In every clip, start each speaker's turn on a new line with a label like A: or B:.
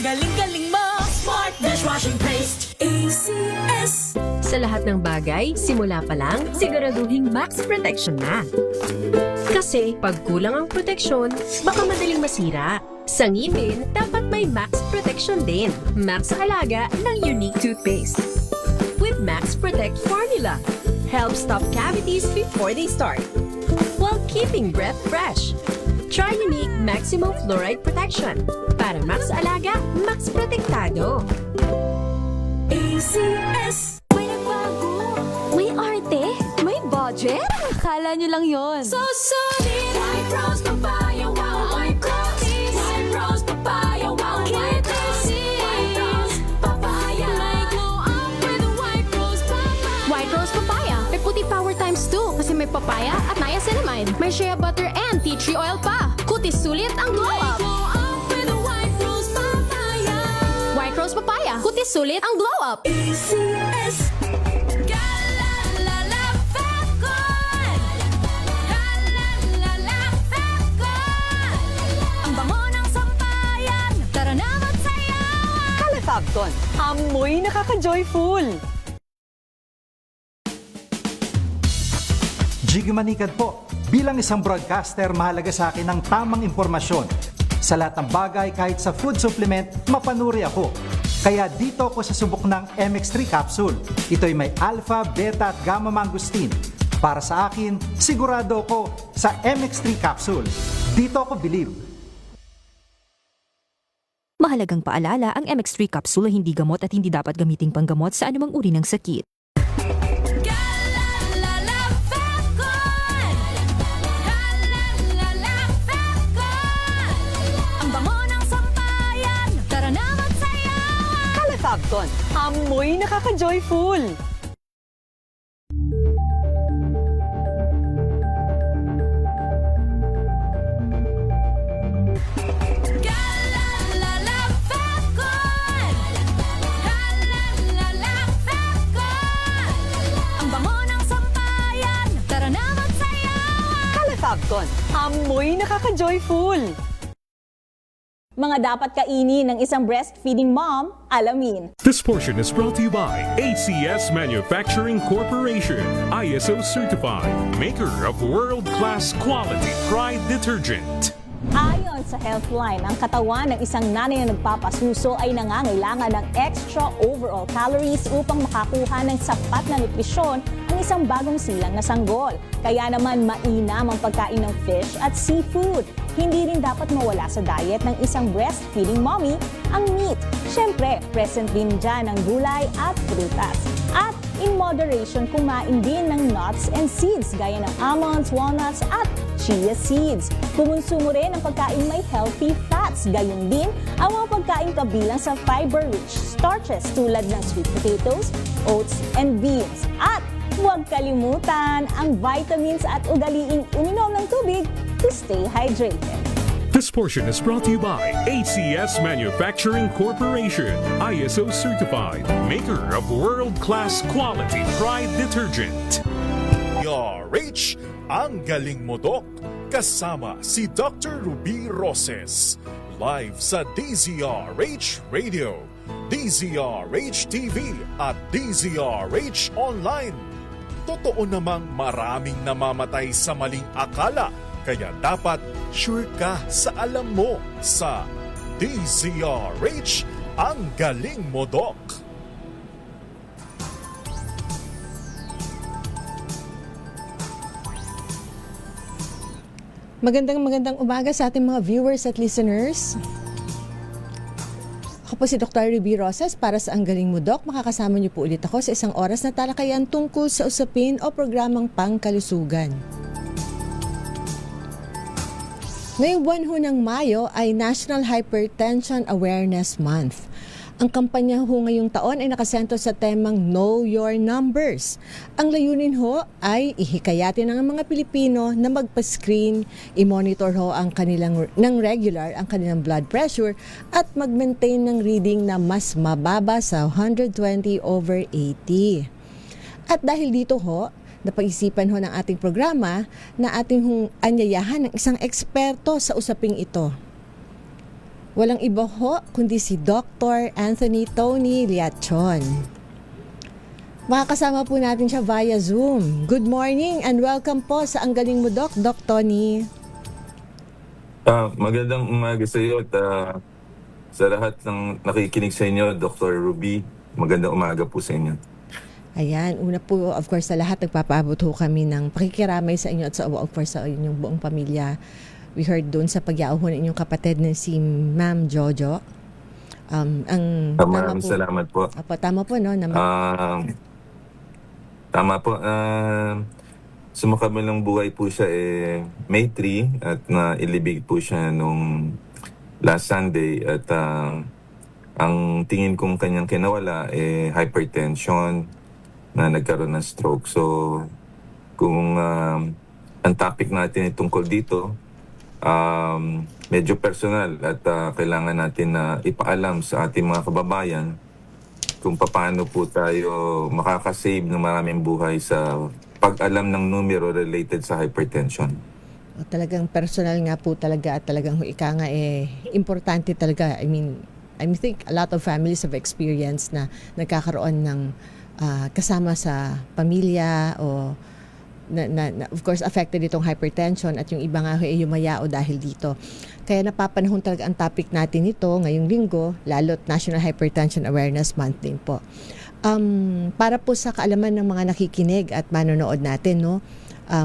A: galing-galing mo. Smart dishwashing paste. ACS.
B: Sa lahat ng bagay, simula pa lang, siguraduhing max protection na. Kasi pag kulang ang proteksyon, baka madaling masira. Sa ngipin, dapat may max protection din. Max Alaga ng Unique Toothpaste. With Max Protect Formula. Helps stop cavities before they start. While keeping breath fresh. Try Unique Maximum Fluoride Protection. Para Max Alaga, Max Protektado.
A: ACS.
C: May nagbago. May arte. May budget. Akala nyo lang yon.
A: So solid. White Rose Papaya. Wow, White Rose. White Rose Papaya. Wow, White Rose. White Rose Papaya. May glow up with White Rose Papaya.
C: White Rose Papaya. May puti power times 2 kasi may papaya at niacinamide. May shea butter and tea tree oil pa. Kutis sulit ang glow up.
A: Glow up with White Rose Papaya.
C: White Rose Papaya. Kutis sulit ang glow up.
A: ACS. Galalala Fecon. Galalala Fecon. Ang bango ng sampayan. Tara na magsayawan.
D: Calefabton, amoy nakaka-joyful.
E: Jiggy Manikad po. Bilang isang broadcaster, mahalaga sa akin ang tamang impormasyon. Sa lahat ng bagay, kahit sa food supplement, mapanuri ako. Kaya dito ako sa subok ng MX3 capsule. Ito'y may alpha, beta at gamma mangosteen. Para sa akin, sigurado ako sa MX3 capsule. Dito ako believe.
F: Mahalagang paalala, ang MX3 capsule ay hindi gamot at hindi dapat gamiting panggamot sa anumang uri ng sakit.
A: Galalala Fecon. Galalala Fecon. Ang bango ng sampayan. Tara na magsayawan.
D: Calefabton, amoy nakaka-joyful.
A: Galalala Fecon. Galalala Fecon. Ang bango ng sampayan. Tara na magsayawan.
D: Calefabton, amoy nakaka-joyful.
G: Mga dapat kainin ng isang breastfeeding mom, alamin.
H: This portion is brought to you by ACS Manufacturing Corporation, ISO certified, maker of world-class quality Pride detergent.
G: Ayon sa Healthline, ang katawan ng isang nanay na nagpapasuso ay nangangailangan ng extra overall calories upang makakuha ng sapat na nutrisyon ang isang bagong silang na sanggol. Kaya naman mainam ang pagkain ng fish at seafood. Hindi rin dapat mawala sa diet ng isang breastfeeding mommy ang meat. Siyempre, present din dyan ang gulay at prutas. At in moderation, kumain din ng nuts and seeds gaya ng almonds, walnuts at chia seeds. Kumonsumo rin ang pagkain may healthy fats. Gayon din ang mga pagkain kabilang sa fiber-rich starches tulad ng sweet potatoes, oats, and beans. At huwag kalimutan ang vitamins at ugaliing uminom ng tubig to stay hydrated.
H: This portion is brought to you by ACS Manufacturing Corporation, ISO certified, maker of world-class quality Pride detergent.
I: DZRH, ang galing mo Dok, kasama si Dr. Ruby Roses. Live sa DZRH Radio, DZRH TV at DZRH Online. Totoo namang maraming namamatay sa maling akala, kaya dapat sure ka sa alam mo sa DZRH, ang galing mo Dok.
J: Magandang umaga sa ating mga viewers at listeners. Ako po si Dr. Ruby Roses para sa Ang Galing Mo Doc. Makakasama niyo po ulit ako sa isang oras na talakayan tungkol sa usapin o programang pangkalusugan. Ngayong buwan ho ng Mayo ay National Hypertension Awareness Month. Ang kampanya ho ngayong taon ay nakasentro sa temang Know Your Numbers. Ang layunin ho ay ihikayatin ng mga Pilipino na magpa-screen, i-monitor ho ang kanilang ng regular ang kanilang blood pressure at mag-maintain ng reading na mas mababa sa 120/80. At dahil dito ho, napag-isipan ho ng ating programa na ating anyayahan ng isang eksperto sa usaping ito. Walang iba ho, kundi si Dr. Anthony Tony Liachon. Makakasama po natin siya via Zoom. Good morning and welcome po sa Ang Galing Mo, Doc Tony.
K: Magandang umaga sa iyo at sa lahat ng nakikinig sa inyo, Dr. Ruby. Magandang umaga po sa inyo.
J: Ayan, una po, of course, sa lahat, nagpapaabot ho kami ng pakikiramay sa inyo at sa, of course, sa inyong buong pamilya. We heard doon sa pagyao ho ng inyong kapatid na si Ma'am Jojo.
K: Maraming salamat po.
J: Tama po, no?
K: Tama po. Sumakabilang buhay po siya May 3 at nailibig po siya nung last Sunday at ang tingin kong kanyang kinawala hypertension na nagkaroon ng stroke. So kung ang topic natin ay tungkol dito, medyo personal at kailangan natin na ipaalam sa ating mga kababayan kung paano po tayo makakasave ng maraming buhay sa pag-alam ng numero related sa hypertension.
J: Talagang personal nga po talaga at talagang ika nga importante talaga. I think a lot of families have experienced na nagkakaroon ng kasama sa pamilya o na of course affected itong hypertension at yung iba nga yumayao dahil dito. Kaya napapanahon talaga ang topic natin ito ngayong linggo, lalo't National Hypertension Awareness Month din po. Para po sa kaalaman ng mga nakikinig at manonood natin, no?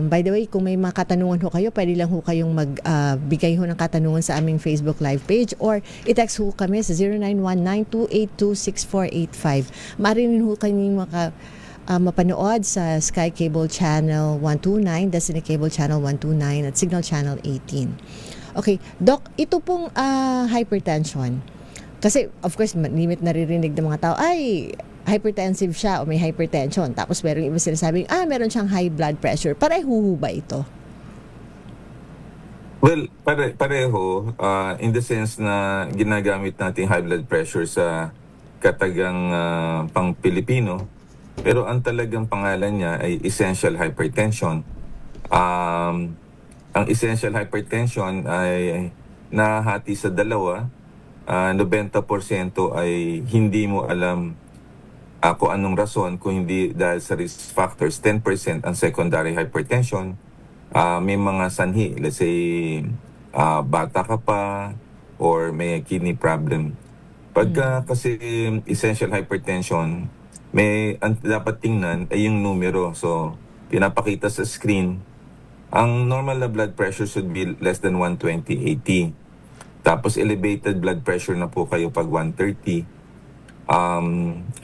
J: By the way, kung may mga katanungan ho kayo, pwede lang ho kayong magbigay ho ng katanungan sa aming Facebook live page or i-text ho kami sa 0919-282-6485. Marinin ho kanyang mapanood sa Sky Cable Channel 129, Destiny Cable Channel 129 at Signal Channel 18. Okay, Doc, ito pong hypertension. Kasi of course, limit naririnig ng mga tao, ay hypertensive siya o may hypertension. Tapos meron iba sinasabing, meron siyang high blood pressure. Pareho ba ito?
K: Well, pareho in the sense na ginagamit natin high blood pressure sa katagang pang Pilipino. Pero ang talagang pangalan niya ay essential hypertension. Ang essential hypertension ay nahati sa dalawa. 90% ay hindi mo alam kung anong rason, kung hindi dahil sa risk factors. 10% ang secondary hypertension. May mga sanhi, let's say bata ka pa or may kidney problem. Pagka kasi essential hypertension, dapat tingnan ay yung numero. So, pinapakita sa screen, ang normal na blood pressure should be less than 120/80. Tapos elevated blood pressure na po kayo pag 130.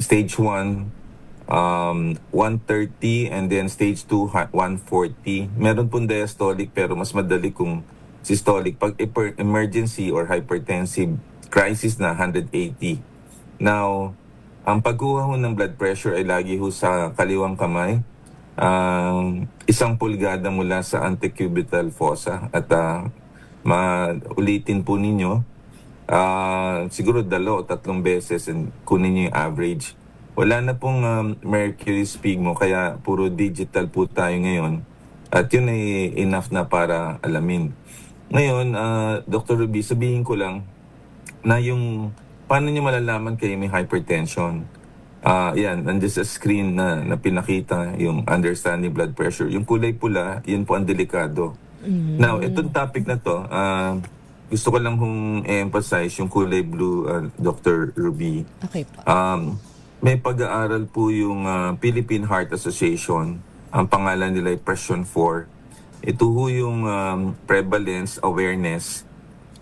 K: Stage 1, 130 and then stage 2, 140. Meron pong diastolic pero mas madali kung systolic. Pag emergency or hypertensive crisis na 180. Now, ang pagkuha ho ng blood pressure ay lagi ho sa kaliwang kamay. 1 pulgada mula sa antecubital fossa at maulitin po ninyo. Siguro 2 o 3 beses and kunin nyo yung average. Wala na pong mercury sphygmo kaya puro digital po tayo ngayon. At yun ay enough na para alamin. Ngayon, Dr. Ruby, sabihin ko lang na yung paano nyo malalaman kayo may hypertension? Yan, nandiyan sa screen na pinakita yung understanding blood pressure. Yung kulay pula, yun po ang delikado. Now, itong topic na to, gusto ko lang kung emphasize yung kulay blue, Dr. Ruby.
J: Okay po.
K: May pag-aaral po yung Philippine Heart Association. Ang pangalan nila ay Pression 4. Ito ho yung prevalence, awareness,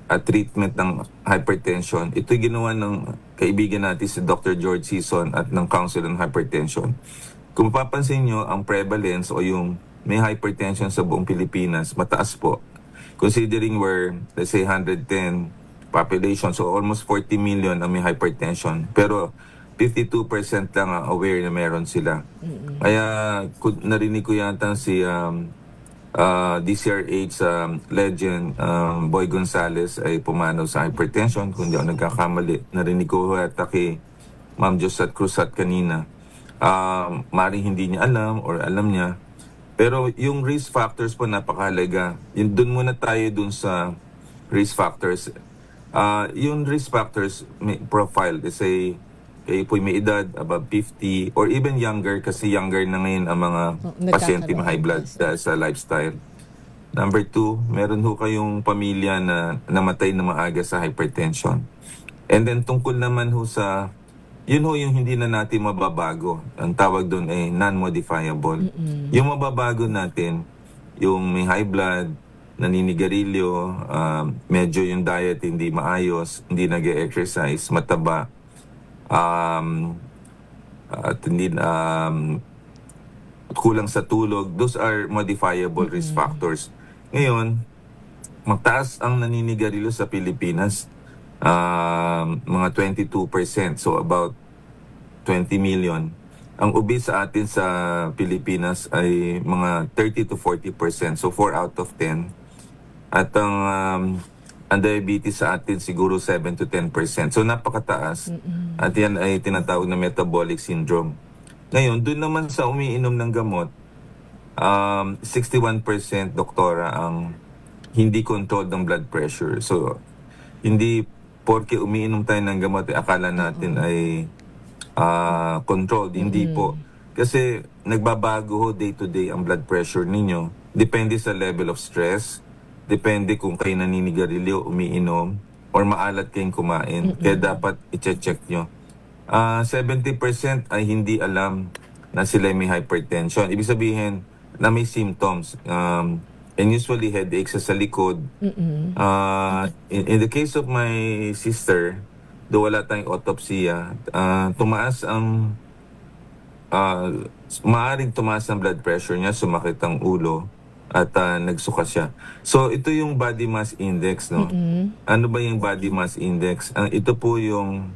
K: at treatment ng hypertension. Ito ginawa ng kaibigan natin si Dr. George Sison at ng Council on Hypertension. Kung mapapansin nyo, ang prevalence o yung may hypertension sa buong Pilipinas, mataas po. Considering we're, let's say, 110 population, so almost 40 million ang may hypertension. Pero 52% lang aware na meron sila. Kaya narinig ko yata si DCRH legend Boy Gonzales ay pumanaw sa hypertension. Kung di ako nagkakamali, narinig ko yata kay Ma'am Josat Cruzat kanina. Maring hindi niya alam or alam niya. Pero yung risk factors po napakahalaga. Doon muna tayo dun sa risk factors. Yung risk factors profile, let's say, kayo po may edad, above 50, or even younger, kasi younger na ngayon ang mga pasyente may high blood dahil sa lifestyle. Number 2, meron ho kayong pamilya na namatay na maaga sa hypertension. And then tungkol naman ho sa, yun ho yung hindi na natin mababago. Ang tawag doon ay non-modifiable. Yung mababago natin, yung may high blood, naninigarilyo, medyo yung diet hindi maayos, hindi nag-exercise, mataba, at hindi kulang sa tulog. Those are modifiable risk factors. Ngayon, magtaas ang naninigarilyo sa Pilipinas, mga 22%, so about 20 million. Ang obese sa atin sa Pilipinas ay mga 30 to 40%, so 4 out of 10. At ang diabetes sa atin siguro 7 to 10%. So napakataas. At yan ay tinatawag na metabolic syndrome. Ngayon, doon naman sa umiinom ng gamot, 61% doktora ang hindi controlled ng blood pressure. So, hindi porke umiinom tayo ng gamot, akala natin ay controlled. Hindi po. Kasi nagbabago ho day to day ang blood pressure ninyo. Depende sa level of stress. Depende kung kayo naninigarilyo, umiinom, or maalat kayong kumain. Kaya dapat i-check nyo. 70% ay hindi alam na sila may hypertension. Ibig sabihin na may symptoms. And usually headaches sa likod. In the case of my sister, do wala tayong autopsya, tumaas ang maaaring tumaas ang blood pressure niya, sumakit ang ulo, at nagsuka siya. So, ito yung body mass index, no? Ano ba yung body mass index? Ito po yung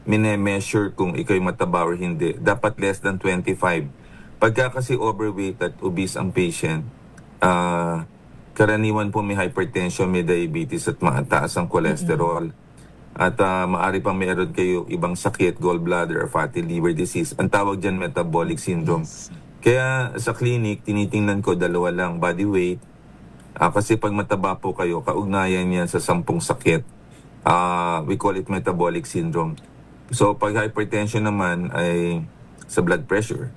K: mine-measure kung ikaw'y mataba or hindi. Dapat less than 25. Pagka kasi overweight at obese ang patient, karaniwan po may hypertension, may diabetes, at mataas ang cholesterol. At maaari pang meron kayo ibang sakit, gallbladder or fatty liver disease. Ang tawag dyan metabolic syndrome. Kaya sa clinic, tinitingnan ko dalawa lang, body weight. Kasi pag mataba po kayo, kaugnayan yan sa 10 sakit. We call it metabolic syndrome. So pag hypertension naman ay sa blood pressure.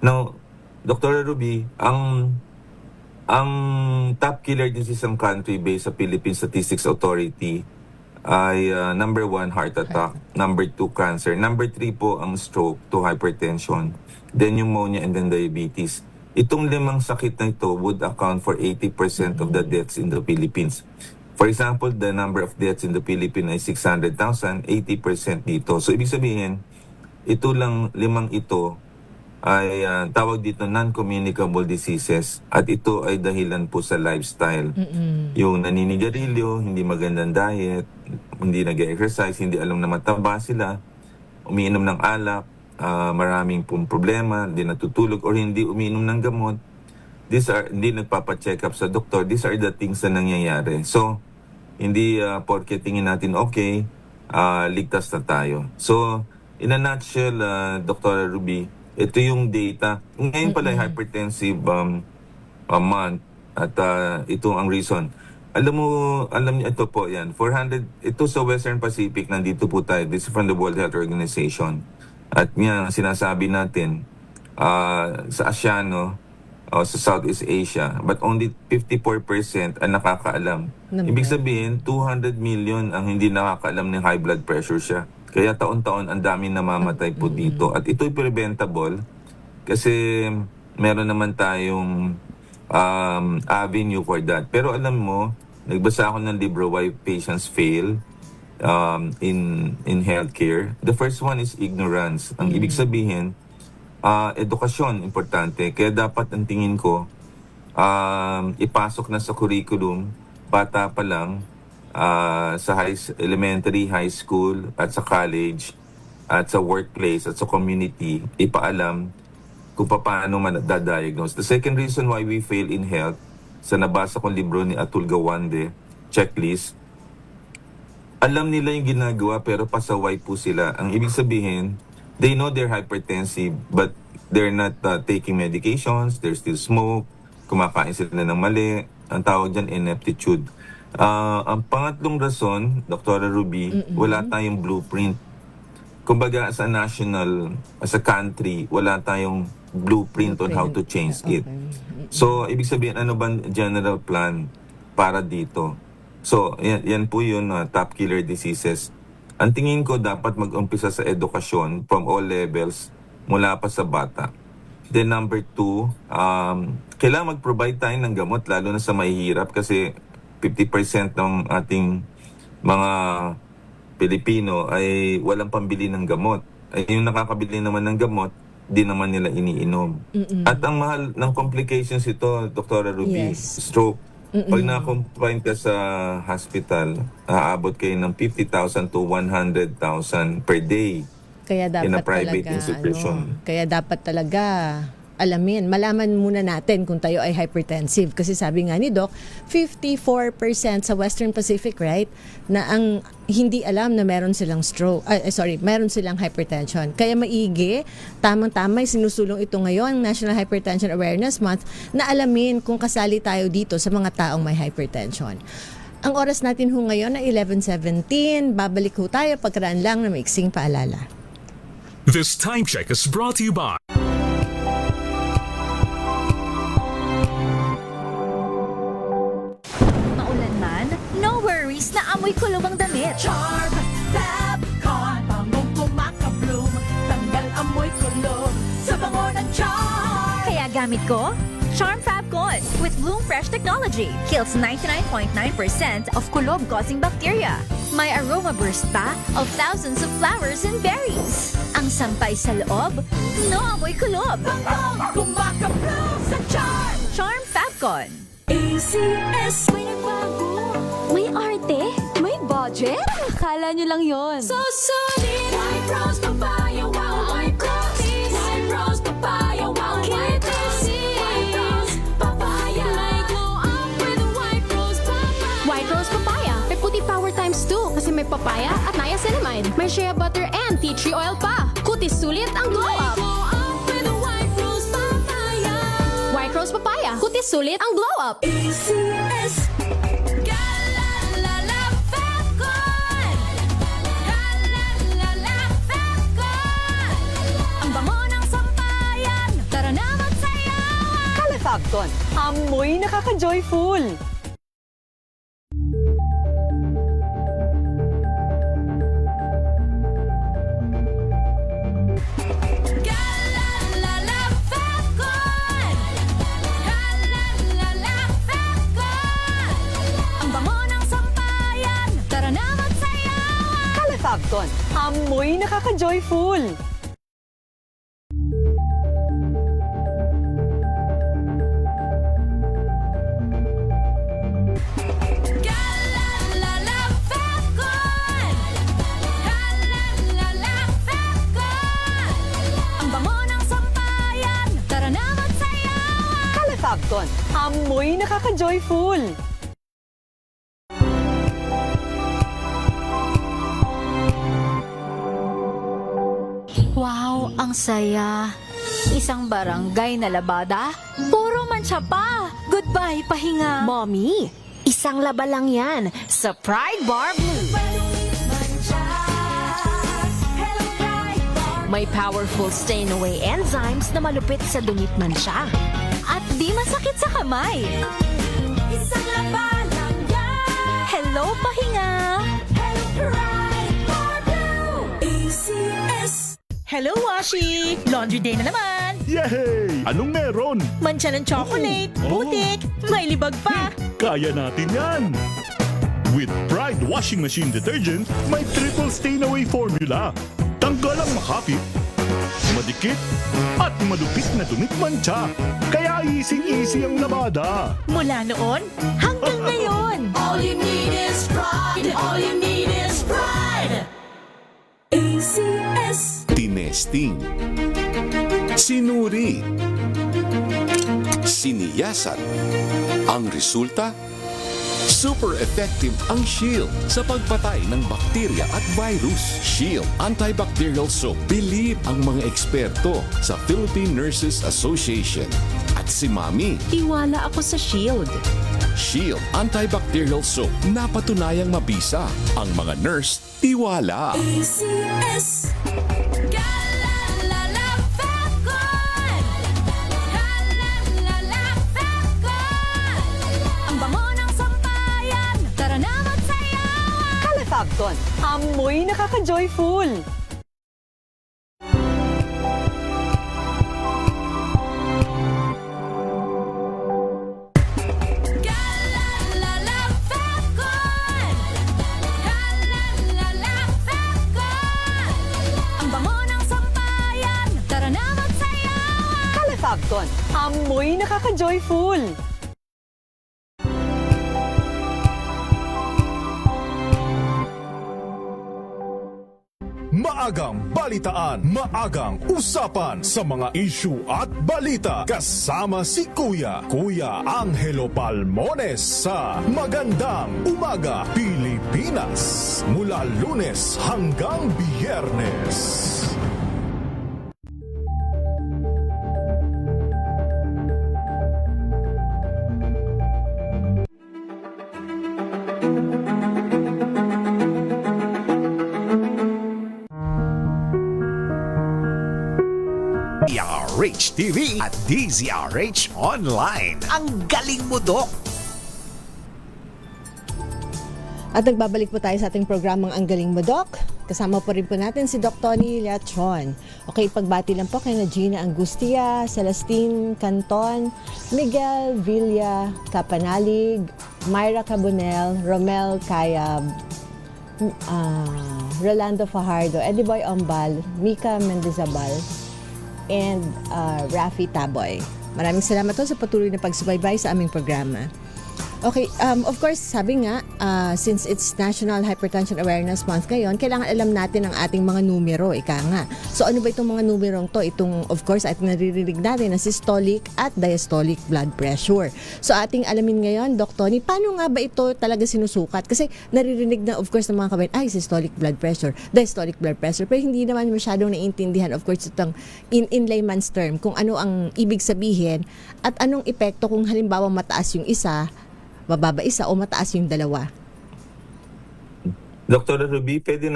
K: Now, Dr. Ruby, ang top killer disease ng country based sa Philippine Statistics Authority ay number 1, heart attack. Number 2, cancer. Number 3 po ang stroke to hypertension. Then pneumonia and then diabetes. Itong 5 sakit na ito would account for 80% of the deaths in the Philippines. For example, the number of deaths in the Philippines ay 600,000, 80% dito. So ibig sabihin, ito lang 5 ito ay tawag dito non-communicable diseases, at ito ay dahilan po sa lifestyle. Yung naninigarilyo, hindi magandang diet, hindi nag-exercise, hindi alam na mataba sila, umiinom ng alak, maraming pong problema, hindi natutulog or hindi umiinom ng gamot. Hindi nagpapa-check up sa doktor. These are the things na nangyayari. So, hindi porke tingin natin okay, ligtas na tayo. So, in a nutshell, Dr. Ruby, ito yung data. Ngayon pala hypertensive month, at ito ang reason. Alam niyo ito po yan. 400, ito sa Western Pacific, nandito po tayo. This is from the World Health Organization. At nga, sinasabi natin, sa Asiano, sa Southeast Asia, but only 54% ang nakakaalam. Ibig sabihin, 200 million ang hindi nakakaalam ng high blood pressure siya. Kaya taon-taon ang daming namamatay po dito. At ito'y preventable kasi meron naman tayong avenue for that. Pero alam mo, nagbasa ako ng libro, Why Patients Fail in Healthcare. The first one is ignorance. Ang ibig sabihin, edukasyon, importante. Kaya dapat ang tingin ko, ipasok na sa curriculum, bata pa lang, sa elementary, high school, at sa college, at sa workplace, at sa community, ipaalam kung paano man da-diagnose. The second reason why we fail in health, sa nabasa kong libro ni Atul Gawande, Checklist, alam nila yung ginagawa pero pasaway po sila. Ang ibig sabihin, they know they're hypertensive but they're not taking medications, they still smoke, kumakain sila ng mali. Ang tawag dyan, ineptitude. Ang pangatlong rason, Dr. Ruby, wala tayong blueprint. Kumbaga, as a country, wala tayong blueprint on how to change it. So, ibig sabihin, ano ba general plan para dito? So, yan po yun, top killer diseases. Ang tingin ko, dapat mag-umpisa sa edukasyon from all levels, mula pa sa bata. Then number 2, kailangan mag-provide tayo ng gamot, lalo na sa mahihirap, kasi 50% ng ating mga Pilipino ay walang pambili ng gamot. Ay yung nakakabili naman ng gamot, di naman nila iniinom. At ang mahal ng complications ito, Dr. Ruby, stroke. Pag na-confine ka sa hospital, aabot kayo ng 50,000 to 100,000 per day.
J: Kaya dapat
K: in a private
J: talaga,
K: institution.
J: Kaya dapat talaga malaman muna natin kung tayo ay hypertensive. Kasi sabi nga ni Doc, 54% sa Western Pacific, right, na ang hindi alam na meron silang meron silang hypertension. Kaya maigi, tamang-tama, sinusulong ito ngayon, National Hypertension Awareness Month, na alamin kung kasali tayo dito sa mga taong may hypertension. Ang oras natin ho ngayon ay 11:17. Babalik ho tayo pagkaraan lang na maiksing paalala.
H: This time check is brought to you by
A: Maulan man, no worries na amoy kulob ang damit. Charm Fabcon, bangong kumakabloom, tanggal amoy kulob sa bango ng Charm. Kaya gamit ko, Charm Fabcon with Bloom Fresh technology. Kills 99.9% of kulob-causing bacteria. May aroma burst pa of thousands of flowers and berries. Ang sampay sa loob, no amoy kulob. Bangong kumakabloom sa Charm. Charm Fabcon. ACS. May nagbago. May arte. May budget. Akala nyo lang yon. So solid. White Rose Papaya. Wow, white rose. White Rose Papaya. Wow, white rose. White Rose Papaya. May glow up with White Rose Papaya.
C: White Rose Papaya. May puti power times 2 kasi may papaya at niacinamide. May shea butter and tea tree oil pa. Kutis sulit ang glow up.
A: Glow up with White Rose Papaya.
C: White Rose Papaya. Kutis sulit ang glow up.
A: ACS. Galalala Fabcon. Galalala Fabcon. Ang bango ng sampayan. Tara na magsayawan.
D: Calefabcon, amoy nakaka-joyful.
A: Galalala Fabcon. Galalala Fabcon. Ang bango ng sampayan. Tara na magsayawan.
D: Calefabcon, amoy nakaka-joyful.
A: Galalala Fabcon. Galalala Fabcon. Ang bango ng sampayan. Tara na magsayawan.
D: Calefabcon, amoy nakaka-joyful.
A: Wow, ang saya. Isang barangay na labada, puro mancha pa. Goodbye, pahinga.
B: Mommy, isang laba lang yan sa Pride Bar Blue. May powerful stain-away enzymes na malupit sa dungit mansya.
A: At di masakit sa kamay. Isang laba lang yan. Hello, pahinga. Hello, Pride Bar Blue. ACS.
L: Hello, Washi! Laundry day na naman!
I: Yay! Anong meron?
L: Mancha ng chocolate, putik, may libag pa!
I: Kaya natin yan! With Pride Washing Machine Detergent, may triple stain-away formula. Tanggal ang makapit, madikit, at malupit na dumit mancha. Kaya easy-easy ang labada.
L: Mula noon hanggang ngayon!
A: All you need is pride. All you need is pride. ACS.
M: Tinesting, sinuri, siniyasan. Ang resulta? Super effective ang Shield sa pagpatay ng bakterya at virus. Shield Antibacterial Soap. Believe ang mga eksperto sa Philippine Nurses Association. At si Mami.
B: Tiwala ako sa Shield.
M: Shield Antibacterial Soap. Napatunayang mabisa. Ang mga nurse, tiwala.
A: ACS. Galalala Falcon. Galalala Falcon. Ang bango ng sampayan. Tara na magsayawan.
D: Calefacton, amoy nakaka-joyful.
A: Galalala Falcon. Galalala Falcon. Ang bango ng sampayan. Tara na magsayawan.
D: Calefacton, amoy nakaka-joyful.
I: Maagang balitaan, maagang usapan sa mga issue at balita. Kasama si Kuya Angelo Palmones sa Magandang Umaga Pilipinas. Mula Lunes hanggang Biyernes.
N: DZRH TV at DZRH Online. Ang galing mo, Dok!
J: At nagbabalik po tayo sa ating programang Ang Galing Mo, Doc. Kasama po rin po natin si Doc Tony Leachon. Okay, pagbati lang po kay na Gina Angustia, Celestine Canton, Miguel Villa Capanalig, Myra Cabonel, Romel Cayab, Rolando Fajardo, Eddie Boy Ombal, Mika Mendizabal, and Rafi Taboy. Maraming salamat po sa patuloy na pagsubaybay sa aming programa. Okay, of course, sabi nga, since it's National Hypertension Awareness Month ngayon, kailangan alam natin ang ating mga numero, ika nga. So ano ba itong mga numerong to? Itong, of course, ating naririnig natin na systolic at diastolic blood pressure. So ating alamin ngayon, Doc Tony, paano nga ba ito talaga sinusukat? Kasi naririnig na, of course, ng mga kabayan, ay, systolic blood pressure, diastolic blood pressure, pero hindi naman masyadong naiintindihan, of course, itong in layman's term, kung ano ang ibig sabihin at anong epekto kung halimbawa mataas yung isa, mababa isa o mataas yung dalawa.
K: Dr. Ruby, pwede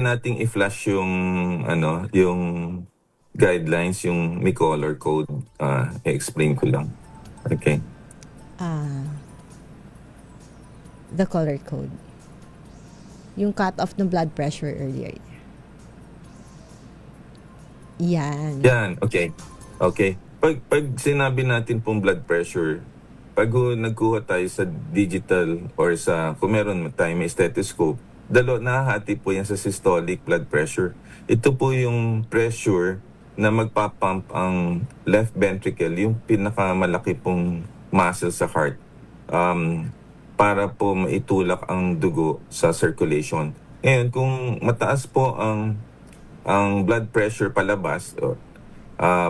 K: nating i-flash yung yung guidelines, yung may color code. I-explain ko lang. Okay.
J: The color code. Yung cut-off ng blood pressure earlier. Yan.
K: Yan, okay. Okay. Pag sinabi natin pong blood pressure, pag nagkuha tayo sa digital or sa, kung meron tayo may stethoscope, nahahati po yan sa systolic blood pressure. Ito po yung pressure na magpapump ang left ventricle, yung pinakamalaki pong muscle sa heart, para po maitulak ang dugo sa circulation. Ngayon, kung mataas po ang blood pressure palabas,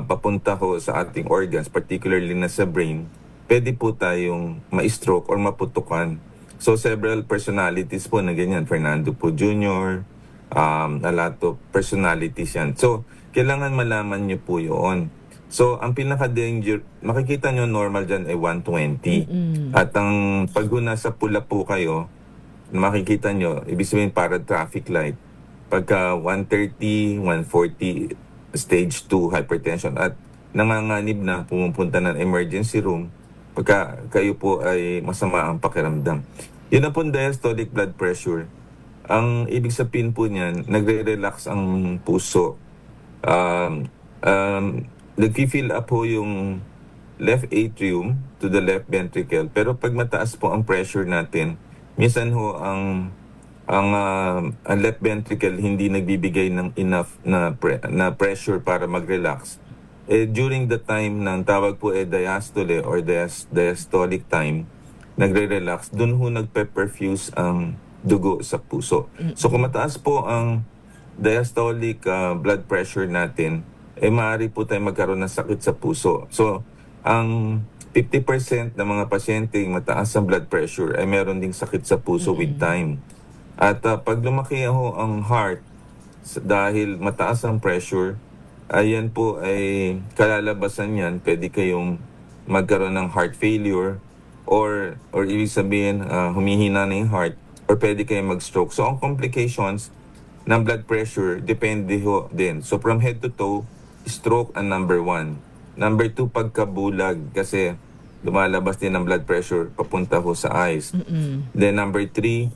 K: papunta ko sa ating organs, particularly na sa brain, pwede po tayong ma-stroke or maputukan. So, several personalities po na ganyan. Fernando po Jr., a lot of personalities yan. So, kailangan malaman nyo po yun. So, ang pinaka-danger, makikita nyo normal dyan ay 120. At ang pag nasa pula po kayo, makikita nyo, ibig sabihin para traffic light. Pagka 130, 140, stage 2 hypertension. At nanganganib na pumupunta ng emergency room, pagka kayo po ay masama ang pakiramdam. Yun na po diastolic blood pressure. Ang ibig sabihin po niyan, nagre-relax ang puso. Nag-fill up po yung left atrium to the left ventricle. Pero pag mataas po ang pressure natin, minsan ho ang left ventricle hindi nagbibigay ng enough na pressure para mag-relax. During the time ng tawag po diastole or diastolic time, nagre-relax, dun ho nagpe-perfuse ang dugo sa puso. So kung mataas po ang diastolic blood pressure natin, maaari po tayo magkaroon ng sakit sa puso. So ang 50% ng mga pasyente mataas ang blood pressure ay meron ding sakit sa puso with time. At pag lumaki ho ang heart, dahil mataas ang pressure, ayan po ay kalalabasan yan, pwede kayong magkaroon ng heart failure, or ibig sabihin humihina na yung heart or pwede kayo mag-stroke. So ang complications ng blood pressure depende ho din. So from head to toe, stroke ang number 1. Number 2, pagkabulag kasi lumalabas din ang blood pressure papunta ho sa eyes. Then number 3,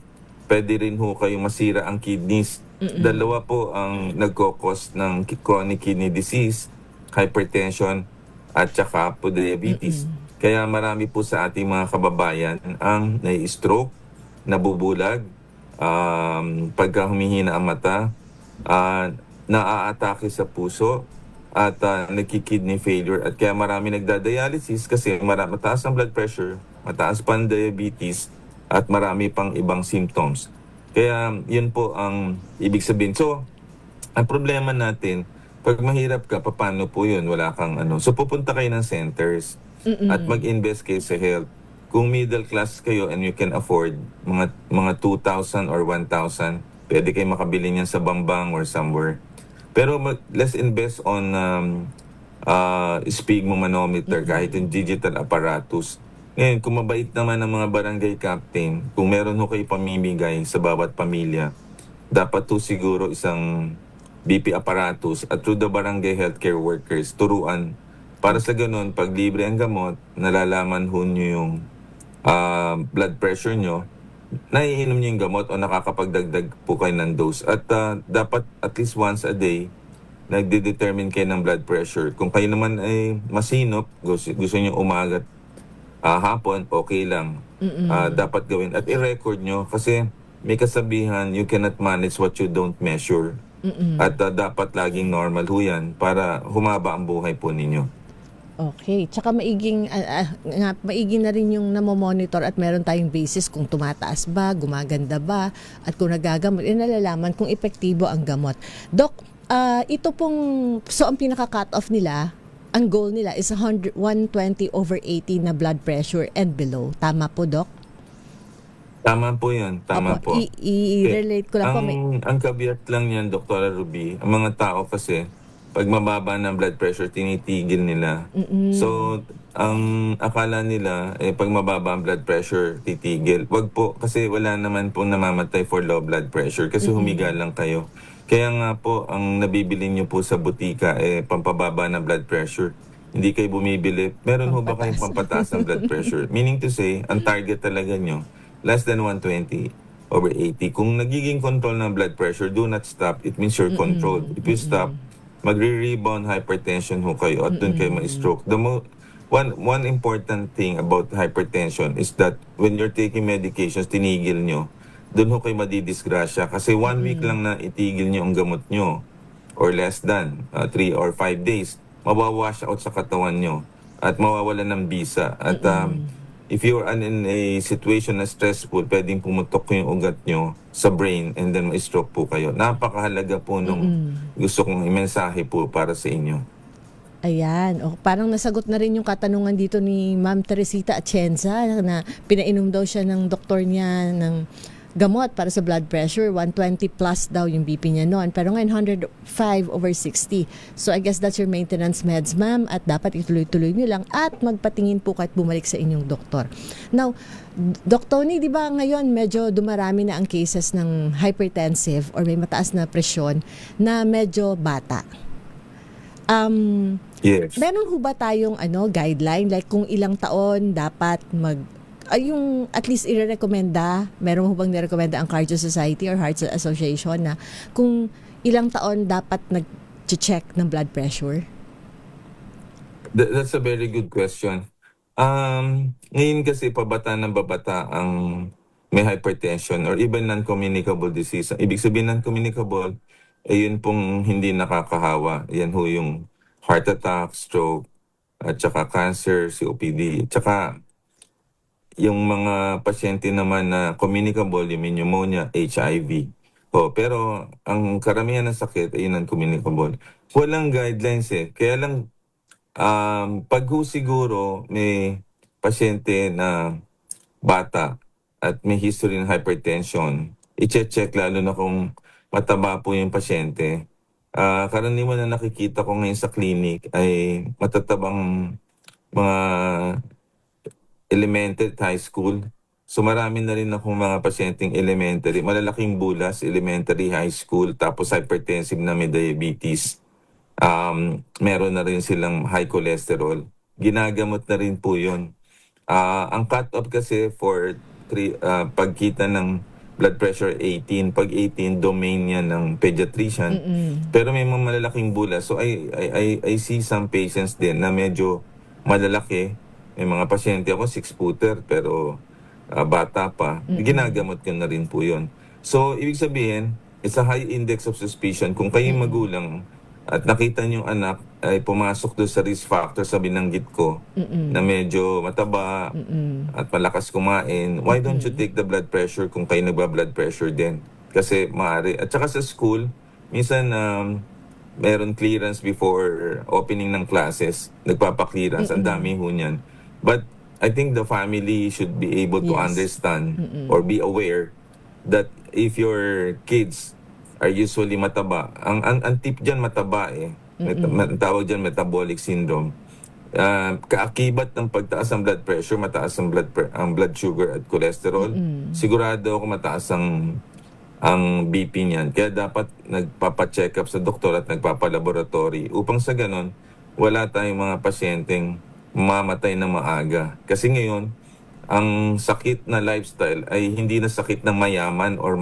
K: pwede rin ho kayo masira ang kidneys. Dalawa po ang nagkokos ng chronic kidney disease, hypertension, at saka po diabetes. Kaya marami po sa ating mga kababayan ang nai-stroke, nabubulag, pagka humihina ang mata, naaatake sa puso, at nagki-kidney failure. At kaya marami nagda-dialysis kasi mataas ang blood pressure, mataas pa ang diabetes, at marami pang ibang symptoms. Kaya yun po ang ibig sabihin. So, ang problema natin, pag mahirap ka, paano po yun? Wala kang ano. So, pupunta kayo ng centers at mag-invest kayo sa health. Kung middle class kayo and you can afford mga 2,000 or 1,000, pwede kayo makabili niyan sa Bambang or somewhere. Pero let's invest on sphygmomanometer, kahit yung digital apparatus. Ngayon, kung mabait naman ang mga barangay captain, kung meron ho kayo pamimigay sa bawat pamilya, dapat to siguro isang BP apparatus at through the barangay healthcare workers, turuan. Para sa ganun, pag libre ang gamot, nalalaman ho nyo yung blood pressure nyo, naiinom nyo yung gamot o nakakapagdagdag po kayo ng dose. At dapat at least once a day, nagde-determine kayo ng blood pressure. Kung kayo naman ay masinop, gusto nyo umagat hapon, okay lang. Dapat gawin. At i-record nyo kasi may kasabihan, you cannot manage what you don't measure. At dapat laging normal ho yan para humaba ang buhay po ninyo.
J: Okay. Tsaka maiging na rin yung namomonitor at meron tayong basis kung tumataas ba, gumaganda ba, at kung nagagamot, nalalaman kung epektibo ang gamot. Doc, ito pong, so ang pinaka-cut off nila, ang goal nila is 120/80 na blood pressure and below. Tama po, Doc?
K: Tama po yan. Tama po.
J: I-relate ko lang po.
K: Ang kabiyak lang yan, Dr. Ruby, ang mga tao kasi, pag mababa ng blood pressure, tinitigil nila. So, ang akala nila, pag mababa ang blood pressure, titigil. Wag po, kasi wala naman po namamatay for low blood pressure kasi humiga lang kayo. Kaya nga po, ang nabibili nyo po sa butika, pampababa ng blood pressure. Hindi kayo bumibili. Meron ho ba kayong pampataas ng blood pressure? Meaning to say, ang target talaga nyo, less than 120/80. Kung nagiging control ng blood pressure, do not stop. It means you're controlled. If you stop, magre-rebound hypertension ho kayo at doon kayo ma-stroke. One important thing about hypertension is that when you're taking medications, tinigil nyo, doon ho kayo madidisgrasya. Kasi 1 week lang na itigil nyo ang gamot nyo or less than 3 or 5 days, mawawash out sa katawan nyo at mawawalan ng bisa. At if you're in a situation na stressful, pwedeng pumutok yung ugat nyo sa brain and then ma-stroke po kayo. Napakahalaga po nung gusto kong imensahe po para sa inyo.
J: Ayan. O, parang nasagot na rin yung katanungan dito ni Ma'am Teresita Atienza na pinainom daw siya ng doktor niya ng gamot para sa blood pressure. 120 plus daw yung BP niya noon. Pero ngayon, 105/60. So, I guess that's your maintenance meds, ma'am. At dapat ituloy-tuloy nyo lang at magpatingin po kahit bumalik sa inyong doktor. Now, Doc Tony, di ba ngayon medyo dumarami na ang cases ng hypertensive or may mataas na presyon na medyo bata?
K: Yes.
J: Meron ho ba tayong guideline? Like kung ilang taon dapat yung at least i-recommenda, meron mo bang nirekomenda ang Cardio Society or Heart Association na kung ilang taon dapat nag-check ng blood pressure?
K: That's a very good question. Ngayon kasi pabata ng babata ang may hypertension or even non-communicable disease. Ibig sabihin non-communicable, yun pong hindi nakakahawa. Yan ho yung heart attack, stroke, at saka cancer, COPD, at saka yung mga pasyente naman na communicable, yung pneumonia, HIV. Pero ang karamihan ng sakit ay non-communicable. Walang guidelines Kaya lang, pag siguro may pasyente na bata at may history ng hypertension, i-check lalo na kung mataba po yung pasyente. Karaniwan na nakikita ko ngayon sa clinic ay matatabang mga elementary at high school. So marami na rin akong mga pasyenteng elementary, malalaking bulas, elementary, high school, tapos hypertensive na may diabetes. Meron na rin silang high cholesterol. Ginagamot na rin po yun. Ang cut-off kasi for pagkita ng blood pressure 18, pag 18, domain yan ng pediatrician. Pero may mga malalaking bulas. So I see some patients din na medyo malalaki. May mga pasyente ako, 6-footer, pero bata pa. Ginagamot ko na rin po yun. So, ibig sabihin, it's a high index of suspicion. Kung kayong magulang at nakita niyong anak ay pumasok doon sa risk factor sa binanggit ko na medyo mataba at malakas kumain, why don't you take the blood pressure kung kayo nagba-blood pressure din? Kasi maaari. At saka sa school, minsan meron clearance before opening ng classes. Nagpapa-clearance. Ang dami ho niyan. But I think the family should be able to understand or be aware that if your kids are usually mataba, ang tip dyan mataba eh. Tawag dyan metabolic syndrome. Kaakibat ng pagtaas ng blood pressure, mataas ang blood sugar at cholesterol. Sigurado ako mataas ang BP niyan. Kaya dapat nagpapa-check up sa doktor at nagpapa-laboratory upang sa ganon, wala tayong mga pasyenteng mamatay na maaga. Kasi ngayon, ang sakit na lifestyle ay hindi na sakit ng mayaman or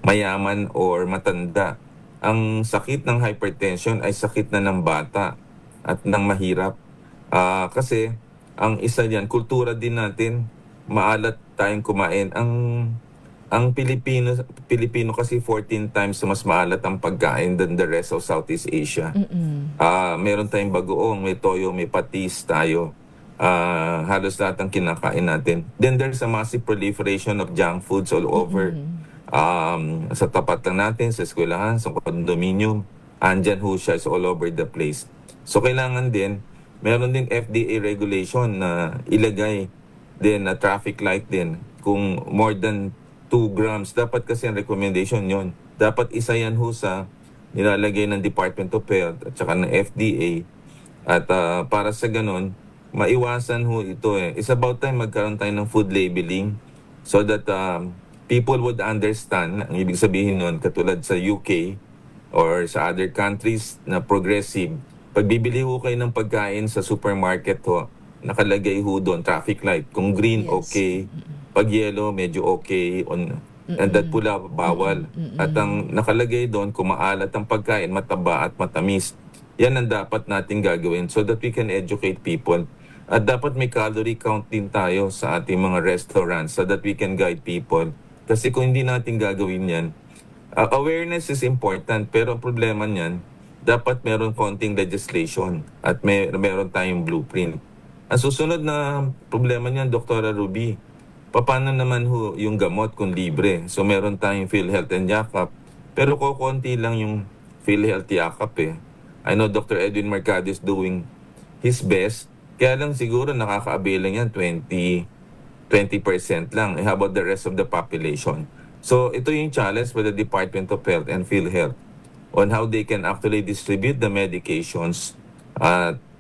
K: mayaman or matanda. Ang sakit ng hypertension ay sakit na ng bata at ng mahirap. Kasi ang isa diyan, kultura din natin, maalat tayong kumain. Ang Pilipino kasi 14 times mas maalat ang pagkain than the rest of Southeast Asia. Meron tayong bagoong, may toyo, may patis tayo. Halos lahat ang kinakain natin. Then there's a massive proliferation of junk foods all over. Sa tapat lang natin, sa eskwelahan, sa condominium, andyan ho siya, is all over the place. So kailangan din, meron din FDA regulation na ilagay din na traffic light din. Kung more than 2 grams, dapat kasi ang recommendation yon. Dapat isa yan ho sa nilalagay ng Department of Health at saka ng FDA. At para sa ganun, maiwasan ho ito eh. It's about time magkaroon tayo ng food labeling so that people would understand. Ang ibig sabihin nun, katulad sa UK or sa other countries na progressive, pag bibili ho kayo ng pagkain sa supermarket ho, nakalagay ho doon, traffic light. Kung green, okay. Pag yellow, medyo okay. And that pula, bawal. At ang nakalagay doon, kung maalat ang pagkain, mataba at matamis. Yan ang dapat natin gagawin so that we can educate people. At dapat may calorie count din tayo sa ating mga restaurants so that we can guide people. Kasi kung hindi natin gagawin yan, awareness is important, pero ang problema niyan, dapat meron konting legislation at meron tayong blueprint. Ang susunod na problema niyan, Dr. Ruby, paano naman ho yung gamot kung libre? So meron tayong PhilHealth and Yakap, pero kukunti lang yung PhilHealth Yakap eh. I know Dr. Edwin Mercado is doing his best, kaya lang siguro nakaka-avail yan 20% lang. How about the rest of the population? So ito yung challenge for the Department of Health and PhilHealth on how they can actually distribute the medications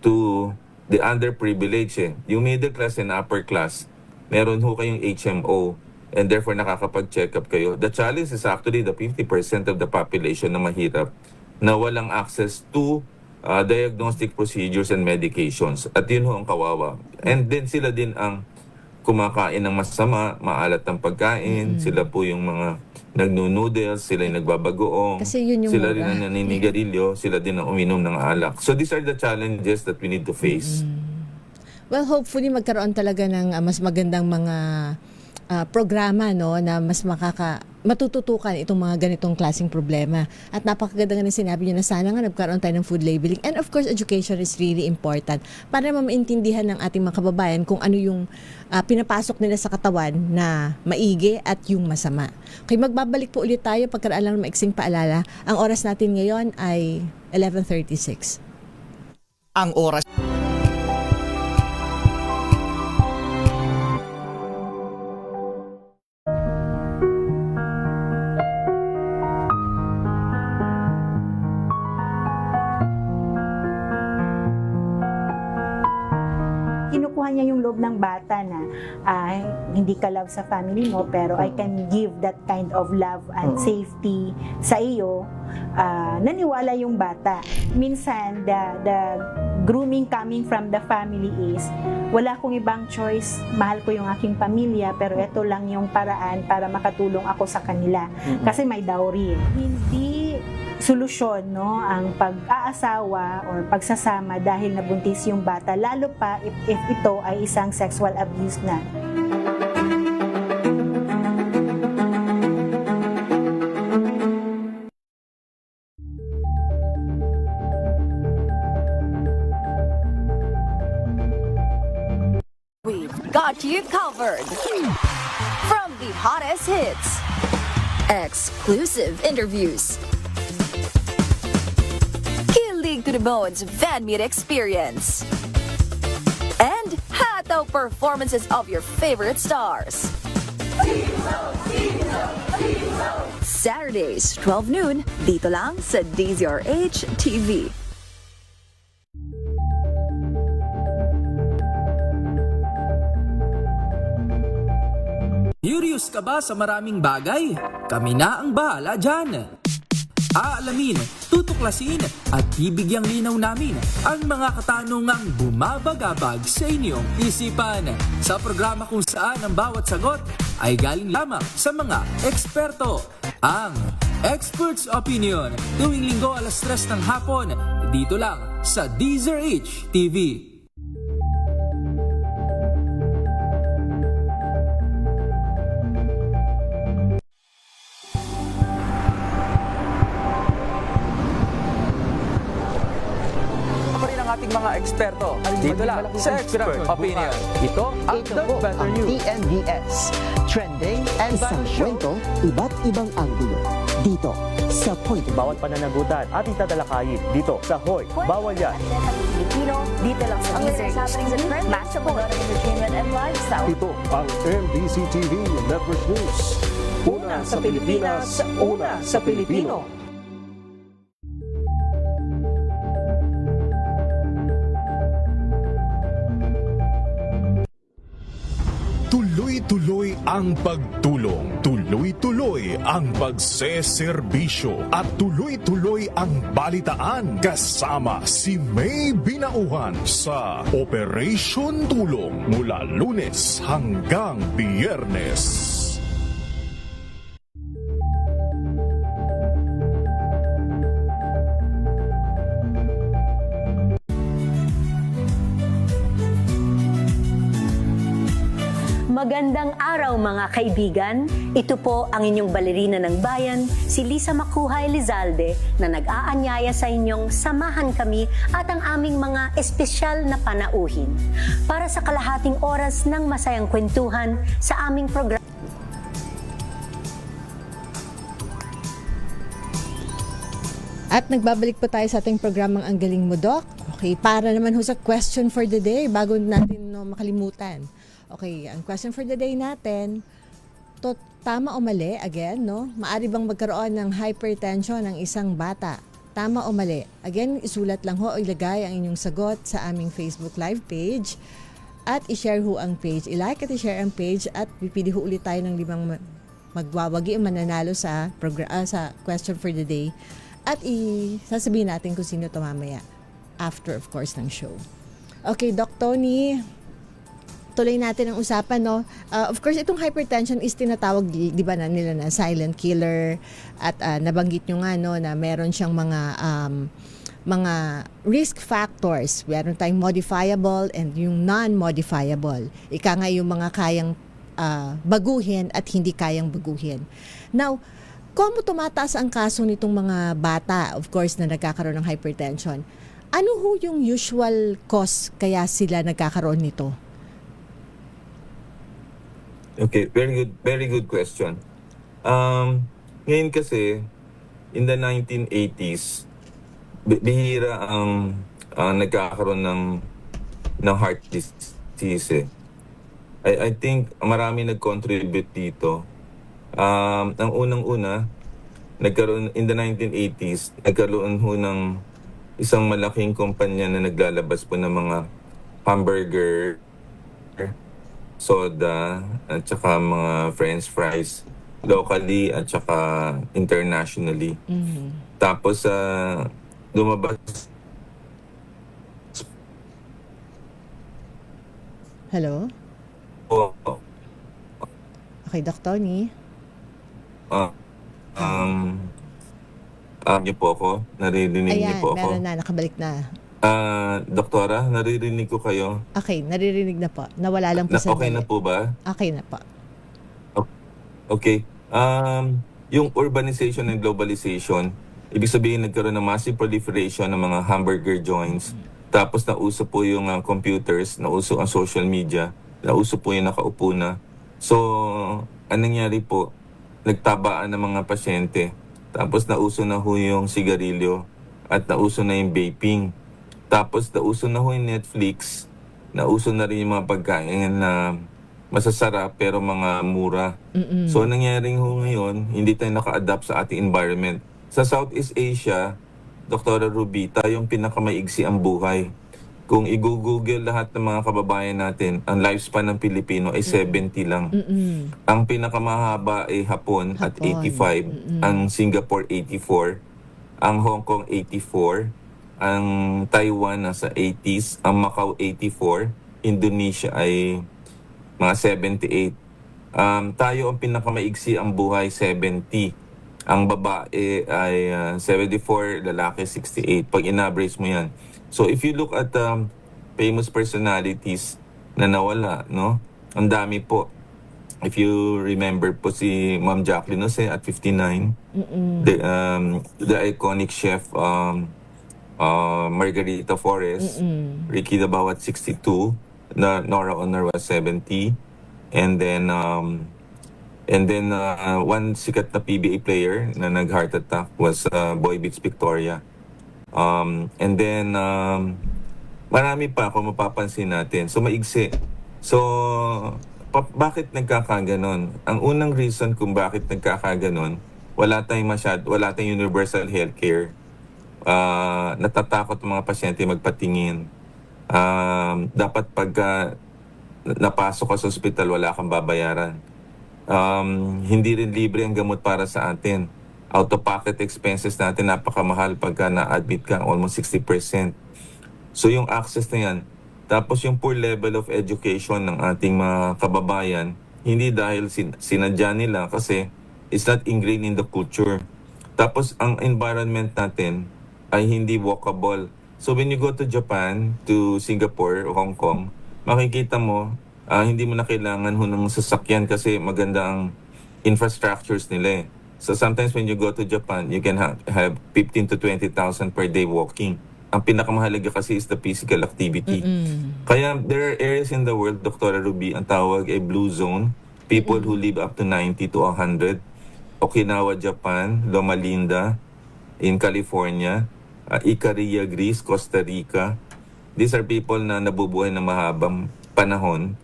K: to the underprivileged. Yung middle class and upper class, meron ho kayong HMO and therefore nakakapag-check up kayo. The challenge is actually the 50% of the population na mahirap na walang access to diagnostic procedures and medications. At yun ho ang kawawa. And then sila din ang kumakain ng masama, maalat ang pagkain, sila po yung mga nagno-noodles, sila yung nagbabagoong, sila rin ang naninigarilyo, sila din ang uminom ng alak. So these are the challenges that we need to face.
J: Well, hopefully magkaroon talaga ng mas magandang mga programa na mas matututukan itong mga ganitong klaseng problema. At napakaganda nga ng sinabi niyo na sana nga nagkaroon tayo ng food labeling. And of course, education is really important para maintindihan ng ating mga kababayan kung ano yung pinapasok nila sa katawan na maigi at yung masama. Okay, magbabalik po ulit tayo pagkaraan lang ng maiksing paalala. Ang oras natin ngayon ay 11:36.
N: Ang oras
O: kinukuha niya yung yung loob ng bata na hindi ka love sa family mo, pero I can give that kind of love and safety sa iyo, naniwala yung bata. Minsan, the grooming coming from the family is, wala akong ibang choice, mahal ko yung aking pamilya, pero ito lang yung paraan para makatulong ako sa kanila. Kasi may dowry. Hindi solusyon, no, ang pag-aasawa or pagsasama dahil nabuntis yung bata, lalo pa if ito ay isang sexual abuse na.
P: We've got you covered. From the hottest hits, exclusive interviews, kilig to the bones fan meet experience, and hataw performances of your favorite stars. Saturdays, 12 noon, dito lang sa DZRH TV.
Q: Curious ka ba sa maraming bagay? Kami na ang bahala dyan. Aalamin, tutuklasin at bibigyang linaw namin ang mga katanungang bumabagabag sa inyong isipan. Sa programa kung saan ang bawat sagot ay galing lamang sa mga eksperto. Ang Expert's Opinion, tuwing linggo 3:00 ng hapon, dito lang sa DZRH TV. Ating mga eksperto dito lang sa Expert Opinion. Ito ang The Better News.
R: TNDS. Trending and isang kwento, iba't ibang anggulo. Dito sa Point.
S: Bawat pananagutan ating tatalakayin dito sa Hoy. Bawal yan.
P: Pilipino, dito lang sa DZRH TV, match up on entertainment and lifestyle.
T: Ito ang MBC TV Network News. Una sa Pilipinas, una sa Pilipino.
I: Tuloy-tuloy ang pagtulong, tuloy-tuloy ang pagseserbisyo at tuloy-tuloy ang balitaan kasama si May Binauhan sa Operation Tulong mula Lunes hanggang Biyernes.
U: Magandang araw mga kaibigan. Ito po ang inyong balerina ng bayan, si Lisa Makuhay Lizalde, na nag-aanyaya sa inyong samahan kami at ang aming mga espesyal na panauhin para sa kalahating oras ng masayang kwentuhan sa aming programa.
J: At nagbabalik po tayo sa ating programang Ang Galing Mo, Doc. Okay, para naman ho sa question for the day bago natin makalimutan. Okay, ang question for the day natin, tama o mali, again, no? Maari bang magkaroon ng hypertension ng isang bata? Tama o mali? Again, isulat lang ho o ilagay ang inyong sagot sa aming Facebook Live page at i-share ho ang page. I-like at i-share ang page at pipili ho ulit tayo ng 5 magwawagi o mananalo sa, sa question for the day. At sasabihin natin kung sino ito mamaya after, of course, ng show. Okay, Doc Tony, tuloy natin ang usapan, no? Of course, itong hypertension is tinatawag, di ba, na nila na silent killer at nabanggit nyo nga, no, na meron siyang mga risk factors. Meron tayong modifiable and yung non-modifiable. Ika nga yung mga kayang baguhin at hindi kayang baguhin. Now, kung tumataas ang kaso nitong mga bata, of course, na nagkakaroon ng hypertension, ano ho yung usual cause kaya sila nagkakaroon nito?
K: Okay, very good question. Ngayon kasi, in the 1980s, bihira ang nagkakaroon ng heart disease. I think marami nag-contribute dito. Ang unang-una, nagkaroon in the 1980s, nagkaroon ho ng isang malaking kumpanya na naglalabas po ng mga hamburger soda, at saka mga french fries locally at saka internationally. Tapos lumabas
J: Hello?
K: po
J: Okay, Doc Tony.
K: niyo po ako? Naririnig niyo
J: Ayan,
K: po ako?
J: meron na, nakabalik na.
K: Doktora, naririnig ko kayo?
J: Okay, naririnig na po. Nawala lang po sa
K: Okay na po ba?
J: Okay na po.
K: Okay. Yung urbanization and globalization, ibig sabihin nagkaroon ng massive proliferation ng mga hamburger joints. Tapos nauso po yung computers, nauso ang social media, nauso po yung nakaupo na. So, anong nangyari po? Nagtabaan ng mga pasyente. Tapos nauso na ho yung sigarilyo at nauso na yung vaping. Tapos nauso na ho yung Netflix. Nauso na rin yung mga pagkain na masasarap pero mga mura. So nangyari ho ngayon, hindi tayo naka-adapt sa ating environment. Sa Southeast Asia, Dr. Ruby, tayong pinakamaigsi ang buhay. Kung i-google lahat ng mga kababayan natin, ang lifespan ng Pilipino ay 70 lang. Ang pinakamahaba ay Hapon at 85, ang Singapore 84, ang Hong Kong 84, ang Taiwan nasa 80s, ang Macau 84, Indonesia ay mga 78. Tayo ang pinakamaigsi ang buhay, 70. Ang babae ay 74, lalaki 68. Pag in-average mo yan. So if you look at famous personalities na nawala, no? Ang dami po. If you remember po si Ma'am Jacqueline Jose at 59. The iconic chef Margarita Flores, Ricky Dabao at 62, Nora Honor was 70, and then one sikat na PBA player na nag-heart attack was Boy Beats Victoria. And then marami pa kung mapapansin natin. So maigsi. So bakit nagkakaganon? Ang unang reason kung bakit nagkakaganon, wala tayong universal healthcare. Natatakot ang mga pasyente magpatingin. Dapat pagka napasok ka sa ospital, wala kang babayaran. Hindi rin libre ang gamot para sa atin. Out-of-pocket expenses natin napakamahal pagka na-admit ka, almost 60%. So yung access na yan. Tapos yung poor level of education ng ating mga kababayan, hindi dahil sinadya nila kasi it's not ingrained in the culture. Tapos ang environment natin ay hindi walkable. So when you go to Japan, to Singapore o Hong Kong, makikita mo, hindi mo na kailangan ng sasakyan kasi maganda ang infrastructures nila eh. So sometimes when you go to Japan, you can have 15 to 20,000 per day walking. Ang pinakamahalaga kasi is the physical activity. Kaya there are areas in the world, Dr. Ruby, ang tawag ay blue zone. People who live up to 90 to 100. Okinawa, Japan, Loma Linda, in California, Icaria, Greece, Costa Rica. These are people na nabubuhay ng mahabang panahon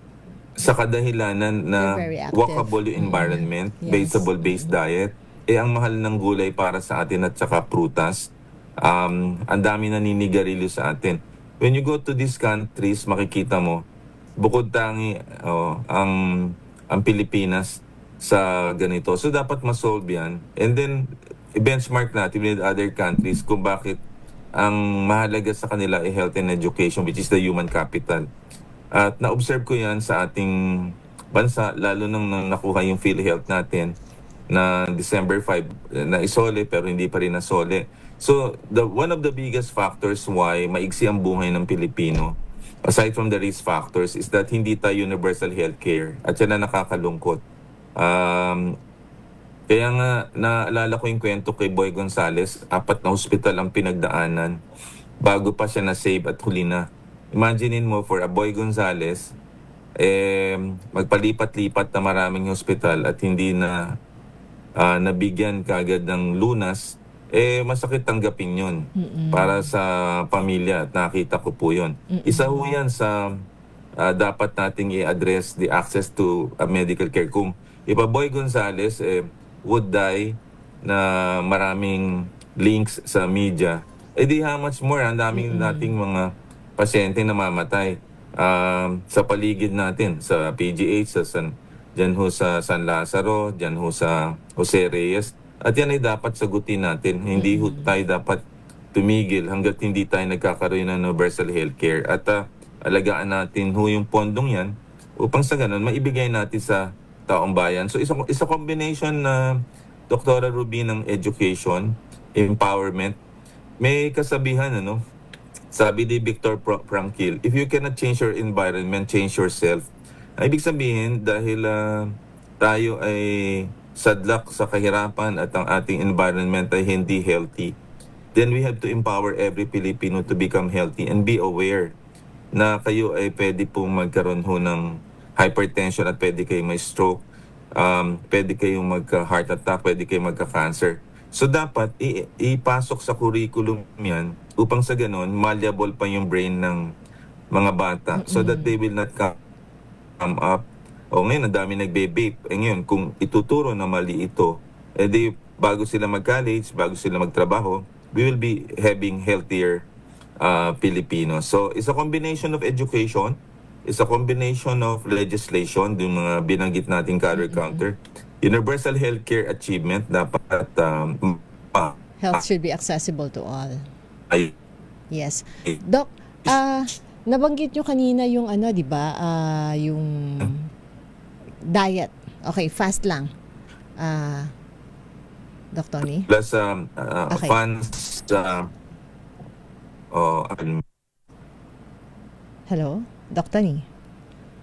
K: sa kadahilanan na walkable yung environment, vegetable-based diet. Ang mahal ng gulay para sa atin at saka prutas. Ang dami naninigarilyo sa atin. When you go to these countries, makikita mo, bukod tangi ang Pilipinas sa ganito. So dapat ma-solve yan. And then, i-benchmark natin with other countries kung bakit ang mahalaga sa kanila ay health and education, which is the human capital. At na-observe ko yan sa ating bansa, lalo nang nakuha yung PhilHealth natin na December 5 na isole pero hindi pa rin nasole. So, one of the biggest factors why maigsi ang buhay ng Pilipino, aside from the risk factors, is that hindi tayo universal healthcare. At yan na nakakalungkot. Kaya nga, naalala ko yung kwento kay Boy Gonzales, 4 na hospital ang pinagdaanan bago pa siya na-save at huli na. Imaginein mo, for a Boy Gonzales, magpalipat-lipat na maraming hospital at hindi na nabigyan kagad ng lunas, masakit tanggapin yun para sa pamilya at nakita ko po yun. Isa ho yan sa dapat nating i-address, the access to medical care. Kung if a Boy Gonzales would die na maraming links sa media, di how much more, ang daming nating mga pasyente na mamatay. sa paligid natin, sa PGH, dyan ho sa San Lazaro, dyan ho sa Jose Reyes. At yan ay dapat sagutin natin. Hindi ho tayo dapat tumigil hanggat hindi tayo nagkakaroon ng universal healthcare. At alagaan natin ho yung pondong yan upang sa ganun, maibigay natin sa taong bayan. So, isa combination na Dr. Ruby ng education, empowerment. May kasabihan, sabi ni Viktor Frankl, if you cannot change your environment, change yourself. Ibig sabihin, dahil tayo ay sadlak sa kahirapan at ang ating environment ay hindi healthy, then we have to empower every Filipino to become healthy and be aware na kayo ay pwede pong magkaroon ho ng hypertension at pwede kayong may stroke, pwede kayong magka-heart attack, pwede kayong magka-cancer. So dapat ipasok sa curriculum yan upang sa ganun, malleable pa yung brain ng mga bata so that they will not come up. Ngayon, ang dami nagbe-vape. Ngayon, kung ituturo na mali ito, bago sila mag-college, bago sila magtrabaho, we will be having healthier Filipinos. So, it's a combination of education, it's a combination of legislation, yung mga binanggit nating calorie counter, universal healthcare achievement, dapat
J: Health should be accessible to all. Yes.
K: Eh.
J: Doc, nabanggit nyo kanina yung di ba, yung diet. Okay, fast lang. Doc Tony?
K: Plus,
J: Okay.
K: funds,
J: Hello? Doc Tony?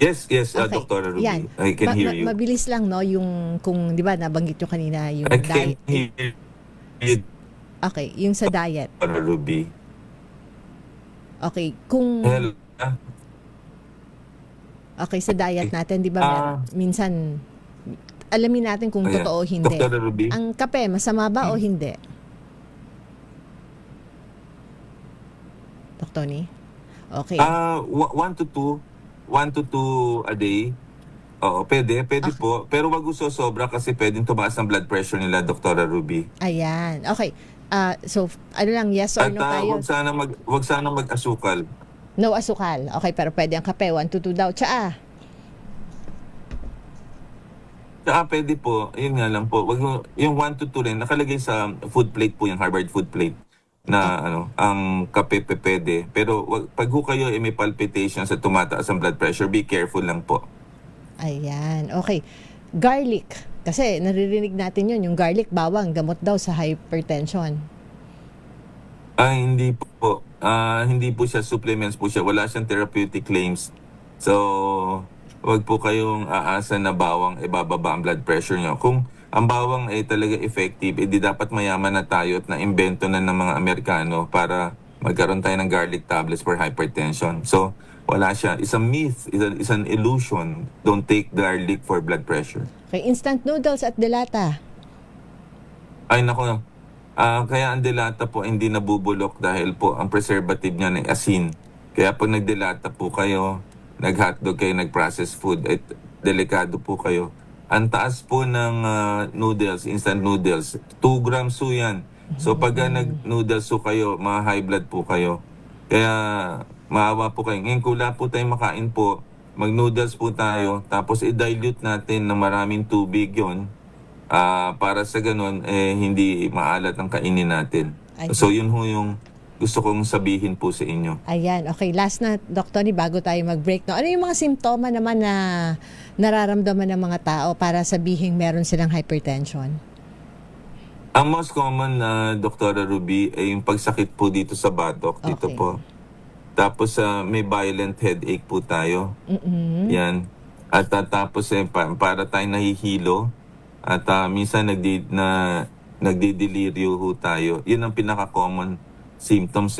K: yes,
J: Okay.
K: Dr. Ruby.
J: Yan.
K: I can hear you.
J: Mabilis lang, yung, kung, di ba, nabanggit nyo kanina yung
K: I can
J: diet.
K: hear you,
J: Okay, yung sa diet.
K: Dr. Ruby.
J: Okay, kung...
K: Hello?
J: Okay, sa diet natin, di ba, minsan, alamin natin kung
K: Ayan.
J: totoo o hindi.
K: Dr. Ruby?
J: Ang kape, masama ba o hindi? Dr. Tony? Okay.
K: 1 to 2 a day. Oo, pwede po. Pero wag sobra kasi pwedeng tumaas ang blood pressure nila, Dr. Ruby.
J: Ayan. Okay. So, lang, yes or
K: At
J: no tayo?
K: wag sana mag-asukal.
J: No asukal. Okay, pero pwede ang kape. 1 to 2 daw. Tsaa.
K: Pwede po. Yun nga lang po. Yung 1 to 2 rin, nakalagay sa food plate po, yung Harvard food plate, na ang kape pwede. Pero pag kayo may palpitations at tumataas ang blood pressure, be careful lang po.
J: Ayan. Okay. Garlic. Kasi naririnig natin yun, yung garlic, bawang, gamot daw sa hypertension.
K: Hindi po. Hindi po siya, supplements po siya. Wala siyang therapeutic claims. So, wag po kayong aasa na bawang bababa ang blood pressure nyo. Kung ang bawang ay talaga effective, di dapat mayaman na tayo at na-invento na ng mga Amerikano para magkaroon tayo ng garlic tablets for hypertension. So, wala siya. It's a myth. It's an illusion. Don't take garlic for blood pressure.
J: Okay, instant noodles at delata.
K: Ay, nako. Kaya ang delata po hindi nabubulok dahil po ang preservative niya ay asin. Kaya pag nagdelata po kayo, nag-hotdog kayo, nag-processed food, at delikado po kayo. Ang taas po ng noodles, instant noodles, 2 grams po yan. So pag nag-noodles po kayo, high blood po kayo. Kaya maawa po kayo. Ngayon, kung wala po tayong makain po, mag-noodles po tayo, tapos i-dilute natin ng maraming tubig yon para sa ganun, hindi maalat ang kainin natin. So yun ho yung gusto kong sabihin po sa inyo.
J: Ayan, okay. Last na, Dr. Tony, bago tayo mag-break. No? Ano yung mga simptoma naman na nararamdaman ng mga tao para sabihin meron silang hypertension?
K: Ang most common na Dr. Ruby ay yung pagsakit po dito sa batok. Dito po. Tapos may violent headache po tayo. Yan. At tapos para tayo nahihilo. At minsan nagdideliryo ho tayo. Yun ang pinaka-common symptoms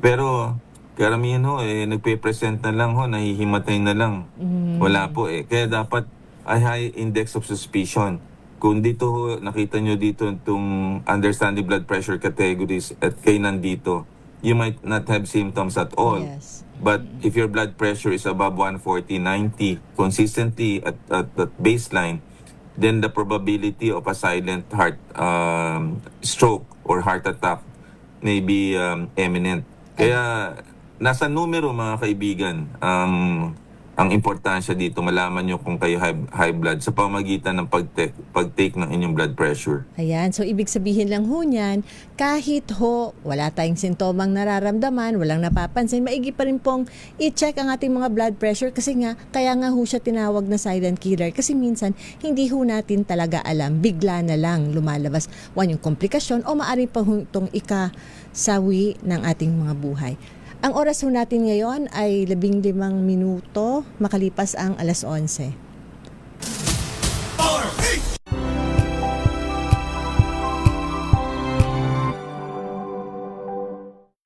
K: Pero karamihan ho nagpe-present na lang ho, nahihimatay na lang. Wala po Kaya dapat a high index of suspicion. Kung dito ho, nakita nyo dito itong understanding blood pressure categories at kayo nandito, you might not have symptoms at all.
J: Yes.
K: But if your blood pressure is above 140/90 consistently at baseline, then the probability of a silent heart stroke or heart attack may be imminent. Kaya nasa numero mga kaibigan, ang importansya dito, malaman nyo kung kayo high blood sa pamagitan ng pag-take ng inyong blood pressure.
J: Ayan, so ibig sabihin lang ho niyan, kahit ho wala tayong sintomang nararamdaman, walang napapansin, maigi pa rin pong i-check ang ating mga blood pressure kasi nga, kaya nga ho siya tinawag na silent killer kasi minsan hindi ho natin talaga alam, bigla na lang lumalabas yung komplikasyon o maaari pa ho itong ikasawi ng ating mga buhay. Ang oras ho natin ngayon ay 15 minuto makalipas ang 11:00.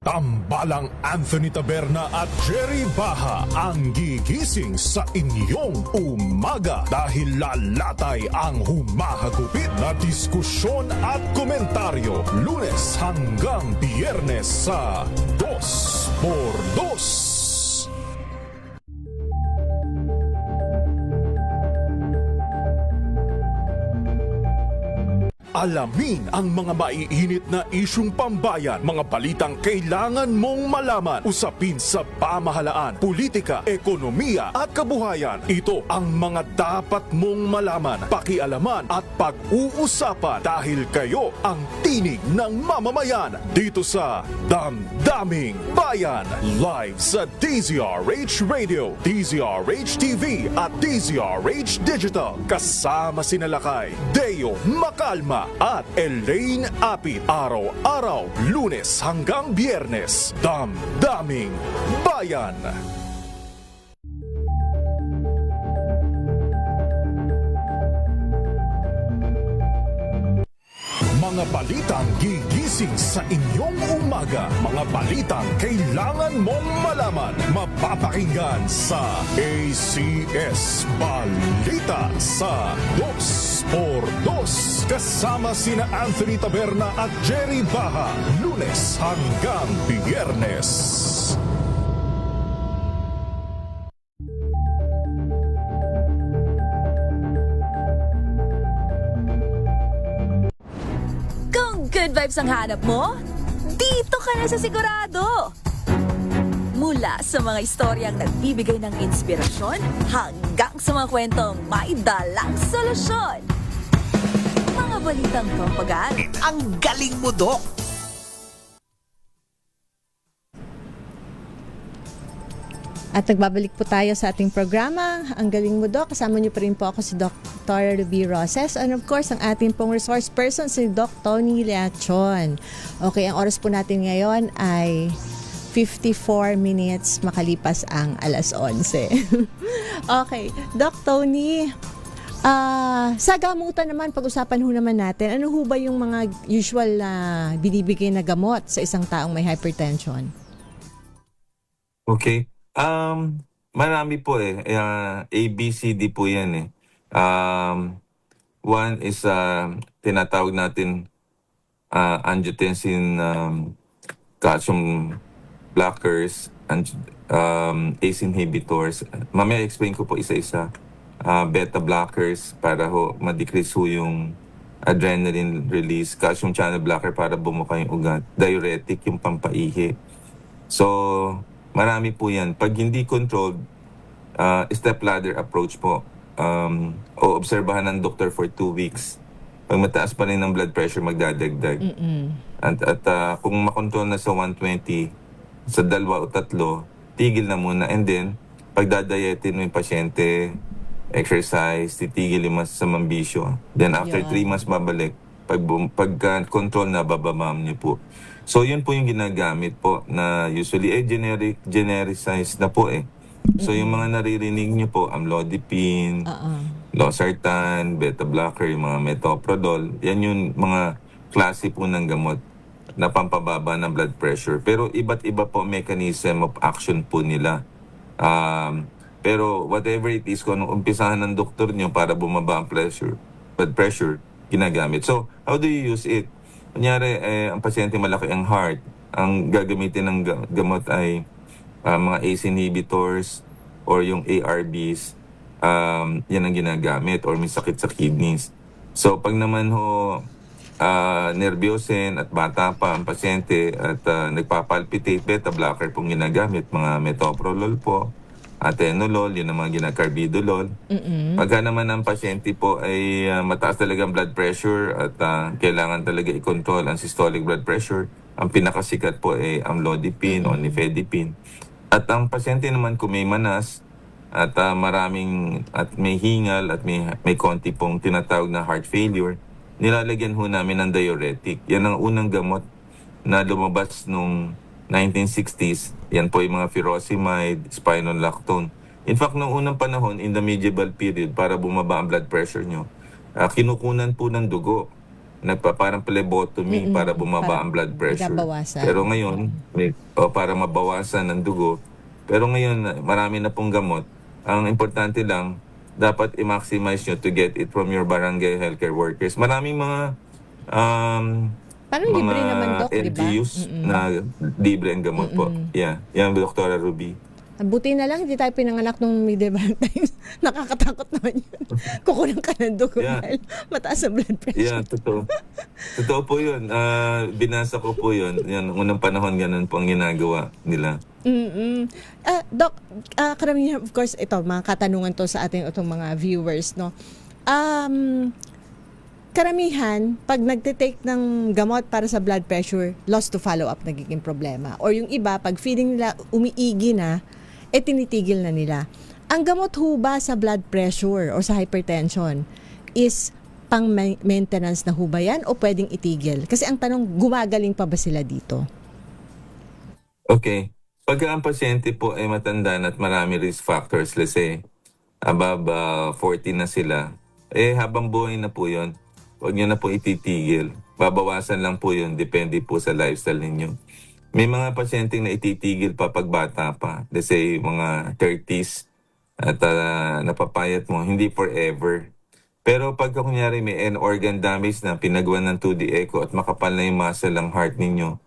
I: Tambalang Anthony Taberna at Jerry Baha ang gigising sa inyong umaga dahil lalatay ang humahagupit na diskusyon at komentaryo Lunes hanggang Biyernes sa 2x2. Alamin ang mga maiinit na isyung pambayan, mga balitang kailangan mong malaman, usapin sa pamahalaan, politika, ekonomiya at kabuhayan. Ito ang mga dapat mong malaman, pakialaman at pag-uusapan dahil kayo ang tinig ng mamamayan dito sa Damdaming Bayan. Live sa DZRH Radio, DZRH TV at DZRH Digital. Kasama sina Lakay, Deo Macalma at Elaine Apit. Araw-araw, Lunes hanggang Biyernes. Damdaming Bayan. Mga balitang gigising sa inyong umaga. Mga balitang kailangan mong malaman. Mapapakinggan sa ACS Balita sa 2x2. Kasama sina Anthony Taberna at Jerry Baha. Lunes hanggang Biyernes.
P: Good vibes ang hanap mo? Dito ka na sa sigurado! Mula sa mga istoryang nagbibigay ng inspirasyon hanggang sa mga kwentong may dalang solusyon. Mga balitang pampagal.
N: Ang galing mo, Dok!
J: At nagbabalik po tayo sa ating programa. Ang galing mo, Doc. Kasama niyo pa rin po ako si Dr. Ruby Roses. And of course, ang ating pong resource person si Doc Tony Leachon. Okay, ang oras po natin ngayon ay 54 minutes makalipas ang 11:00. Okay, Doc Tony, sa gamutan naman, pag-usapan ho naman natin, ano ho ba yung mga usual na binibigay na gamot sa isang taong may hypertension?
K: Okay. Marami po ABCD po yan eh. One is tinatawag natin angiotensin calcium blockers, ACE inhibitors. Mamaya explain ko po isa-isa. Beta blockers para ma-decrease yung adrenaline release, calcium channel blocker para bumuka yung ugat, diuretic yung pampaihi. So, marami po yan. Pag hindi controlled, step ladder approach po. O obserbahan ng doktor for 2 weeks. Pag mataas pa rin ng blood pressure, magdadagdag. At kung makontrol na sa 120, sa 2 o 3, tigil na muna. And then, pagdadayetin mo yung pasyente, exercise, titigil yung sa mambisyo. Then after 3 months, babalik. Pag-control na, babamam niyo po. So, yun po yung ginagamit po na usually, genericized na po eh. So, yung mga naririnig nyo po, amlodipine, losartan, beta blocker, yung mga metoprolol, yan yung mga klase po ng gamot na pampababa ng blood pressure. Pero iba't iba po mechanism of action po nila. Pero whatever it is, kung anong umpisahan ng doktor nyo para bumaba ang blood pressure, ginagamit. So, how do you use it? Kunyari, ang pasyente malaki ang heart, ang gagamitin ng gamot ay mga ACE inhibitors or yung ARBs, yan ang ginagamit or may sakit sa kidneys. So, pag naman nervyosin at bata pa ang pasyente at nagpapalpitate, beta blocker pong ginagamit, mga metoprolol po, atenolol, yun ang mga carbidolol. Pagka naman ang pasyente po ay mataas talaga ang blood pressure at kailangan talaga i-control ang systolic blood pressure, ang pinakasikat po ay amlodipine o nifedipine. At ang pasyente naman kung may manas at at may hingal at may konti pong tinatawag na heart failure, nilalagyan ho namin ng diuretic. Yan ang unang gamot na lumabas nung 1960s. Yan po yung mga furosemide, spironolactone. In fact, noong unang panahon, in the medieval period, para bumaba ang blood pressure nyo, kinukunan po ng dugo. Parang phlebotomy para bumaba ang blood pressure. Pero ngayon, para mabawasan ng dugo. Pero ngayon, marami na pong gamot. Ang importante lang, dapat i-maximize nyo to get it from your barangay healthcare workers. Maraming mga
J: Parang libre naman, Doc, di ba?
K: LGUs na libre ang gamot po. Yeah. Yan, Dr. Ruby.
J: Buti na lang, hindi tayo pinanganak nung medieval times. Nakakatakot naman yun. Kukunan ka ng dugo dahil mataas ang blood pressure.
K: Yeah, totoo. Totoo po yun. Binasa ko po yun. Yan, unang panahon, ganun po ang ginagawa nila.
J: Doc, karamihan, of course, ito, mga katanungan to sa ating itong mga viewers, no? Karamihan, pag nagtitake ng gamot para sa blood pressure, lost to follow-up nagiging problema. Or yung iba, pag feeling nila umiigi na, tinitigil na nila. Ang gamot ho ba sa blood pressure o sa hypertension is pang maintenance na ho ba yan o pwedeng itigil? Kasi ang tanong, gumagaling pa ba sila dito?
K: Okay. Pagka ang pasyente po ay matanda at marami risk factors, let's say, above 40 na sila, habang buhay na po yun, huwag nyo na po ititigil. Babawasan lang po yun, depende po sa lifestyle ninyo. May mga pasyenteng na ititigil pa pag bata pa, let's say mga 30s, at napapayat mo, hindi forever. Pero pagka kunyari may end organ damage na pinagawa ng 2D echo at makapal na yung muscle ng heart ninyo,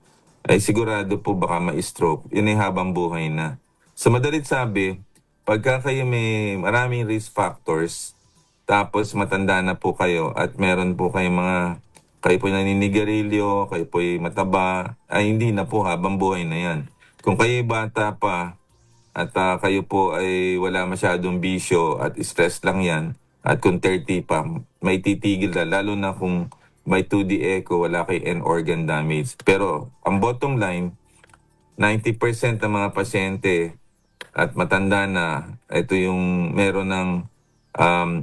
K: ay sigurado po baka ma-stroke. Yun ay habang buhay na. Sa madalit sabi, pagka kayo may maraming risk factors, tapos matanda na po kayo at meron po kayong kayo po naninigarilyo, kayo po mataba, ay hindi na po habang buhay na yan. Kung kayo bata pa at kayo po ay wala masyadong bisyo at stress lang yan, at kung 30 pa, may titigil na, lalo na kung may 2D echo, wala kay end organ damage. Pero ang bottom line, 90% ng mga pasyente at matanda na, ito yung meron ng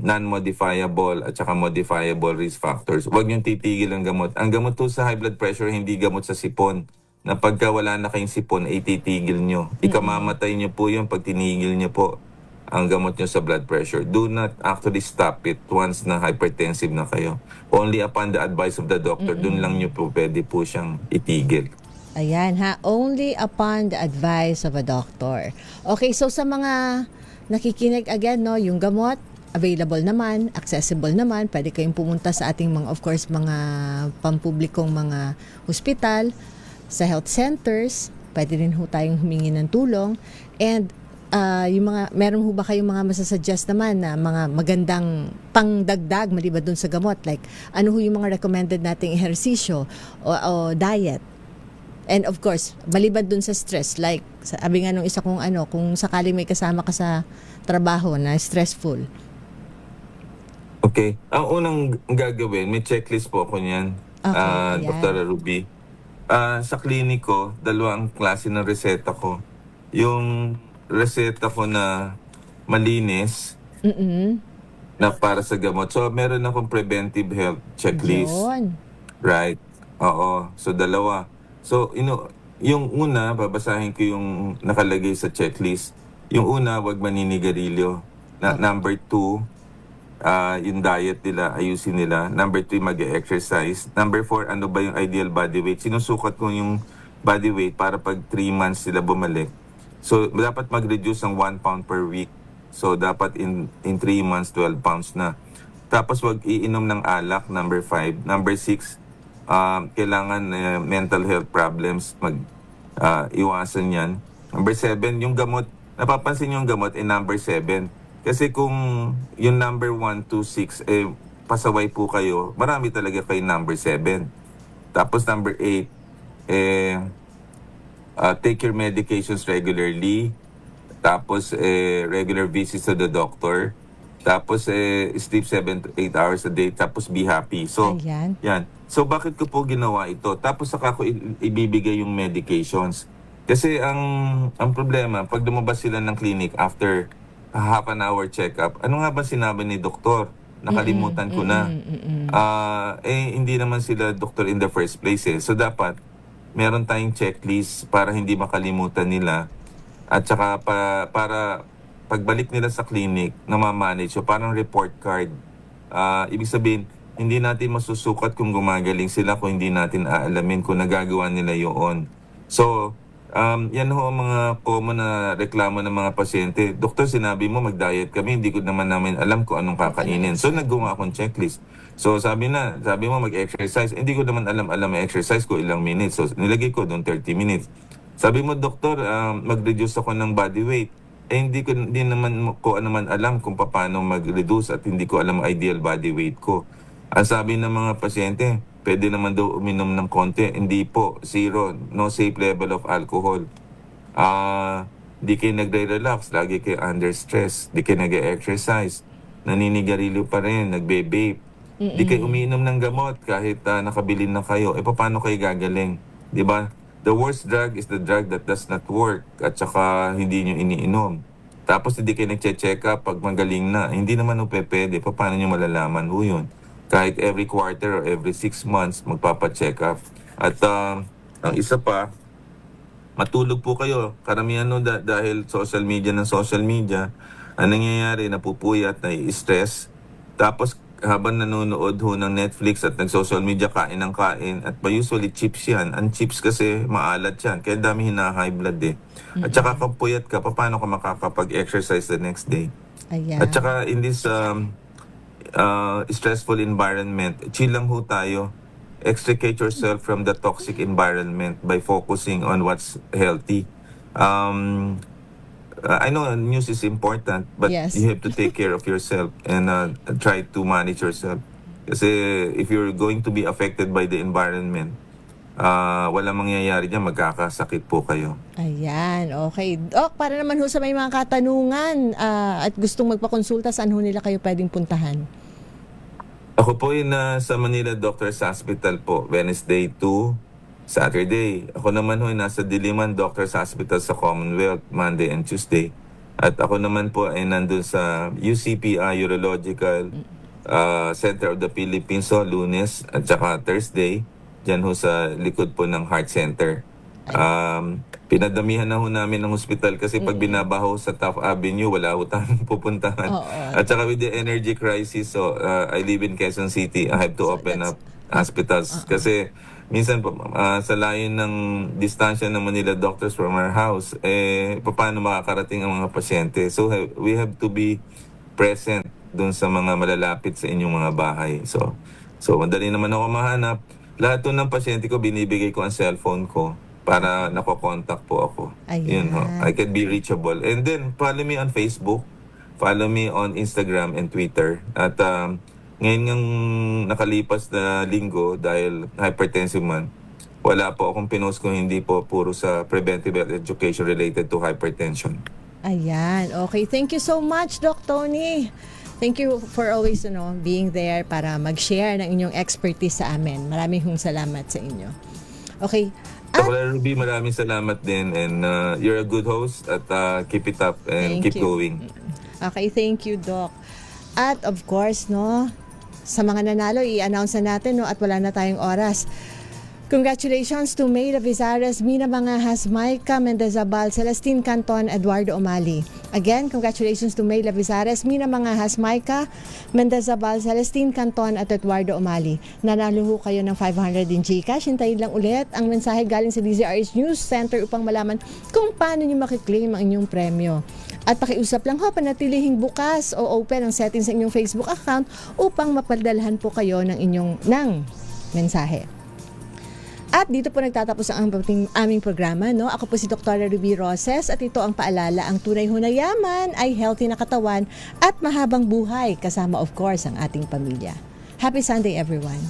K: non-modifiable at saka modifiable risk factors. Huwag niyong titigil ang gamot. Ang gamot to sa high blood pressure, hindi gamot sa sipon. Na pagka wala na kayong sipon, ay titigil niyo. Ikamamatay niyo po yun pag tinigil niyo po ang gamot niyo sa blood pressure. Do not actually stop it once na hypertensive na kayo. Only upon the advice of the doctor, dun lang niyo po pwede po siyang itigil.
J: Ayan ha, only upon the advice of a doctor. Okay, so sa mga nakikinig again, no, yung gamot, available naman, accessible naman, pwede kayong pumunta sa ating mga, of course, mga pampublikong mga hospital, sa health centers, pwede rin ho tayong humingi ng tulong. And yung mga, meron ho ba kayong mga masasuggest naman na mga magandang pangdagdag maliban dun sa gamot? Like, ano ho yung mga recommended nating ehersisyo o diet? And of course, maliban dun sa stress, like, sabi nga nung isa kong kung sakaling may kasama ka sa trabaho na stressful.
K: Okay. Ang unang gagawin, may checklist po ako niyan, Dr. Ruby. Sa kliniko, dalawang klase ng reseta ko. Yung reseta ko na malinis, na para sa gamot. So, meron akong preventive health checklist.
J: Yun.
K: Right. Oo. So, dalawa. So, yung una, babasahin ko yung nakalagay sa checklist. Yung una, wag maninigarilyo. Number 2, yung diet nila, ayusin nila. Number 3, mag-exercise. Number 4, ano ba yung ideal body weight? Sinusukat ko yung body weight para pag 3 months sila bumalik. So, dapat mag-reduce ng 1 pound per week. So, dapat in 3 months, 12 pounds na. Tapos, wag iinom ng alak, number 5. Number 6, kailangan mental health problems, iwasan yan. Number 7, yung gamot, napapansin yung gamot number 7. Kasi kung yung number 1, 2, 6, pasaway po kayo, marami talaga kayo number 7. Tapos number 8, take your medications regularly. Tapos regular visits to the doctor. Tapos sleep 7 to 8 hours a day. Tapos be happy. So, yan. So, bakit ko po ginawa ito? Tapos saka ko ibibigay yung medications. Kasi ang problema, pag lumabas sila ng clinic after half an hour check-up, ano nga ba sinabi ni doktor? Nakalimutan ko na. Hindi naman sila doktor in the first place eh. So, dapat meron tayong checklist para hindi makalimutan nila. At saka para pagbalik nila sa clinic, namamanage. So, parang report card. Ibig sabihin, hindi natin masusukat kung gumagaling sila kung hindi natin aalamin kung nagagawa nila yun. So, yan ho ang mga common na reklamo ng mga pasyente. Doktor, sinabi mo mag-diet kami, hindi ko naman namin alam kung anong kakainin. So, naggawa akong checklist. So, sabi mo mag-exercise. Hindi ko naman alam exercise ko ilang minutes. So, nilagay ko doon 30 minutes. Sabi mo, doktor, mag-reduce ako ng body weight. Hindi naman alam kung paano mag-reduce at hindi ko alam ideal body weight ko. Ang sabi ng mga pasyente, pwede naman daw uminom ng konti. Hindi po, 0, no safe level of alcohol. Di kayo nagre-relax, lagi kayo under stress. Di kayo nag-exercise, naninigarilyo pa rin, nagbe-vape. Di kayo umiinom ng gamot kahit nakabilin na kayo. Paano kayo gagaling? Di ba? The worst drug is the drug that does not work at saka hindi nyo iniinom. Tapos hindi kayo nag-check up pag magaling na. Hindi naman pwede. Paano nyo malalaman ho yun? Kahit every quarter or every 6 months, magpapa-check up. At ang isa pa, matulog po kayo. Karamihan dahil social media, ang nangyayari, napupuyat, nai-stress. Tapos habang nanonood ho ng Netflix at nag-social media, kain ng kain. At usually chips yan. Ang chips kasi maalat yan. Kaya dami high blood eh. At saka kapuyat ka, paano ka makakapag-exercise the next day?
J: Ayan.
K: At saka in this stressful environment, chill lang ho tayo. Extricate yourself from the toxic environment by focusing on what's healthy. I know news is important, but you have to take care of yourself and try to manage yourself. Kasi if you're going to be affected by the environment, walang mangyayari dyan, magkakasakit po kayo.
J: Ayan, okay. Dok, para naman ho sa may mga katanungan at gustong magpakonsulta, saan ho nila kayo pwedeng puntahan?
K: Ako po sa Manila Doctors Hospital po, Wednesday to Saturday. Ako naman ho nasa Diliman Doctors Hospital sa Commonwealth, Monday and Tuesday. At ako naman po ay nandun sa UCPI Urological Center of the Philippines Lunes at saka Thursday. Diyan ho sa likod po ng Heart Center. Pinadamihan na ho namin ng hospital kasi pag binabaho sa Taft Avenue, wala ho tayong pupuntahan. At saka with the energy crisis, so I live in Quezon City, I have to open up hospitals. Kasi minsan sa layo ng distansya ng Manila Doctors from our house, paano makakarating ang mga pasyente? So we have to be present dun sa mga malalapit sa inyong mga bahay. So madali naman ako mahanap. Lahat ng pasyente ko, binibigay ko ang cellphone ko para nakokontak po ako. Yun ho. I can be reachable. And then, follow me on Facebook. Follow me on Instagram and Twitter. At ngayon ng nakalipas na linggo, dahil hypertensive man, wala po akong pinost kung hindi po puro sa preventive health education related to hypertension.
J: Ayan. Okay. Thank you so much, Doc Tony. Thank you for always being there para mag-share ng inyong expertise sa amin. Maraming salamat sa inyo. Okay.
K: Ruby, maraming salamat din and you're a good host at keep it up and keep going.
J: Okay, thank you, Doc. At of course, sa mga nanalo, i-announce na natin at wala na tayong oras. Congratulations to Mayra Vizares, Mina Mangahas, Maika Mendezabal, Celestine Canton, Eduardo Omali. Again, congratulations to Mayra Vizares, Mina Mangahas, Maika Mendezabal, Celestine Canton at Eduardo Omali. Nanalo ho kayo ng 500 in GCash. Hintayin lang ulit ang mensahe galing sa DZRH News Center upang malaman kung paano nyo makiklaim ang inyong premyo. At pakiusap lang ho, panatilihing bukas o open ang settings sa inyong Facebook account upang mapadalhan po kayo ng mensahe. At dito po nagtatapos ang aming programa. Ako po si Dr. Ruby Roses at ito ang paalala, ang tunay ho na yaman ay healthy na katawan at mahabang buhay kasama of course ang ating pamilya. Happy Sunday, everyone.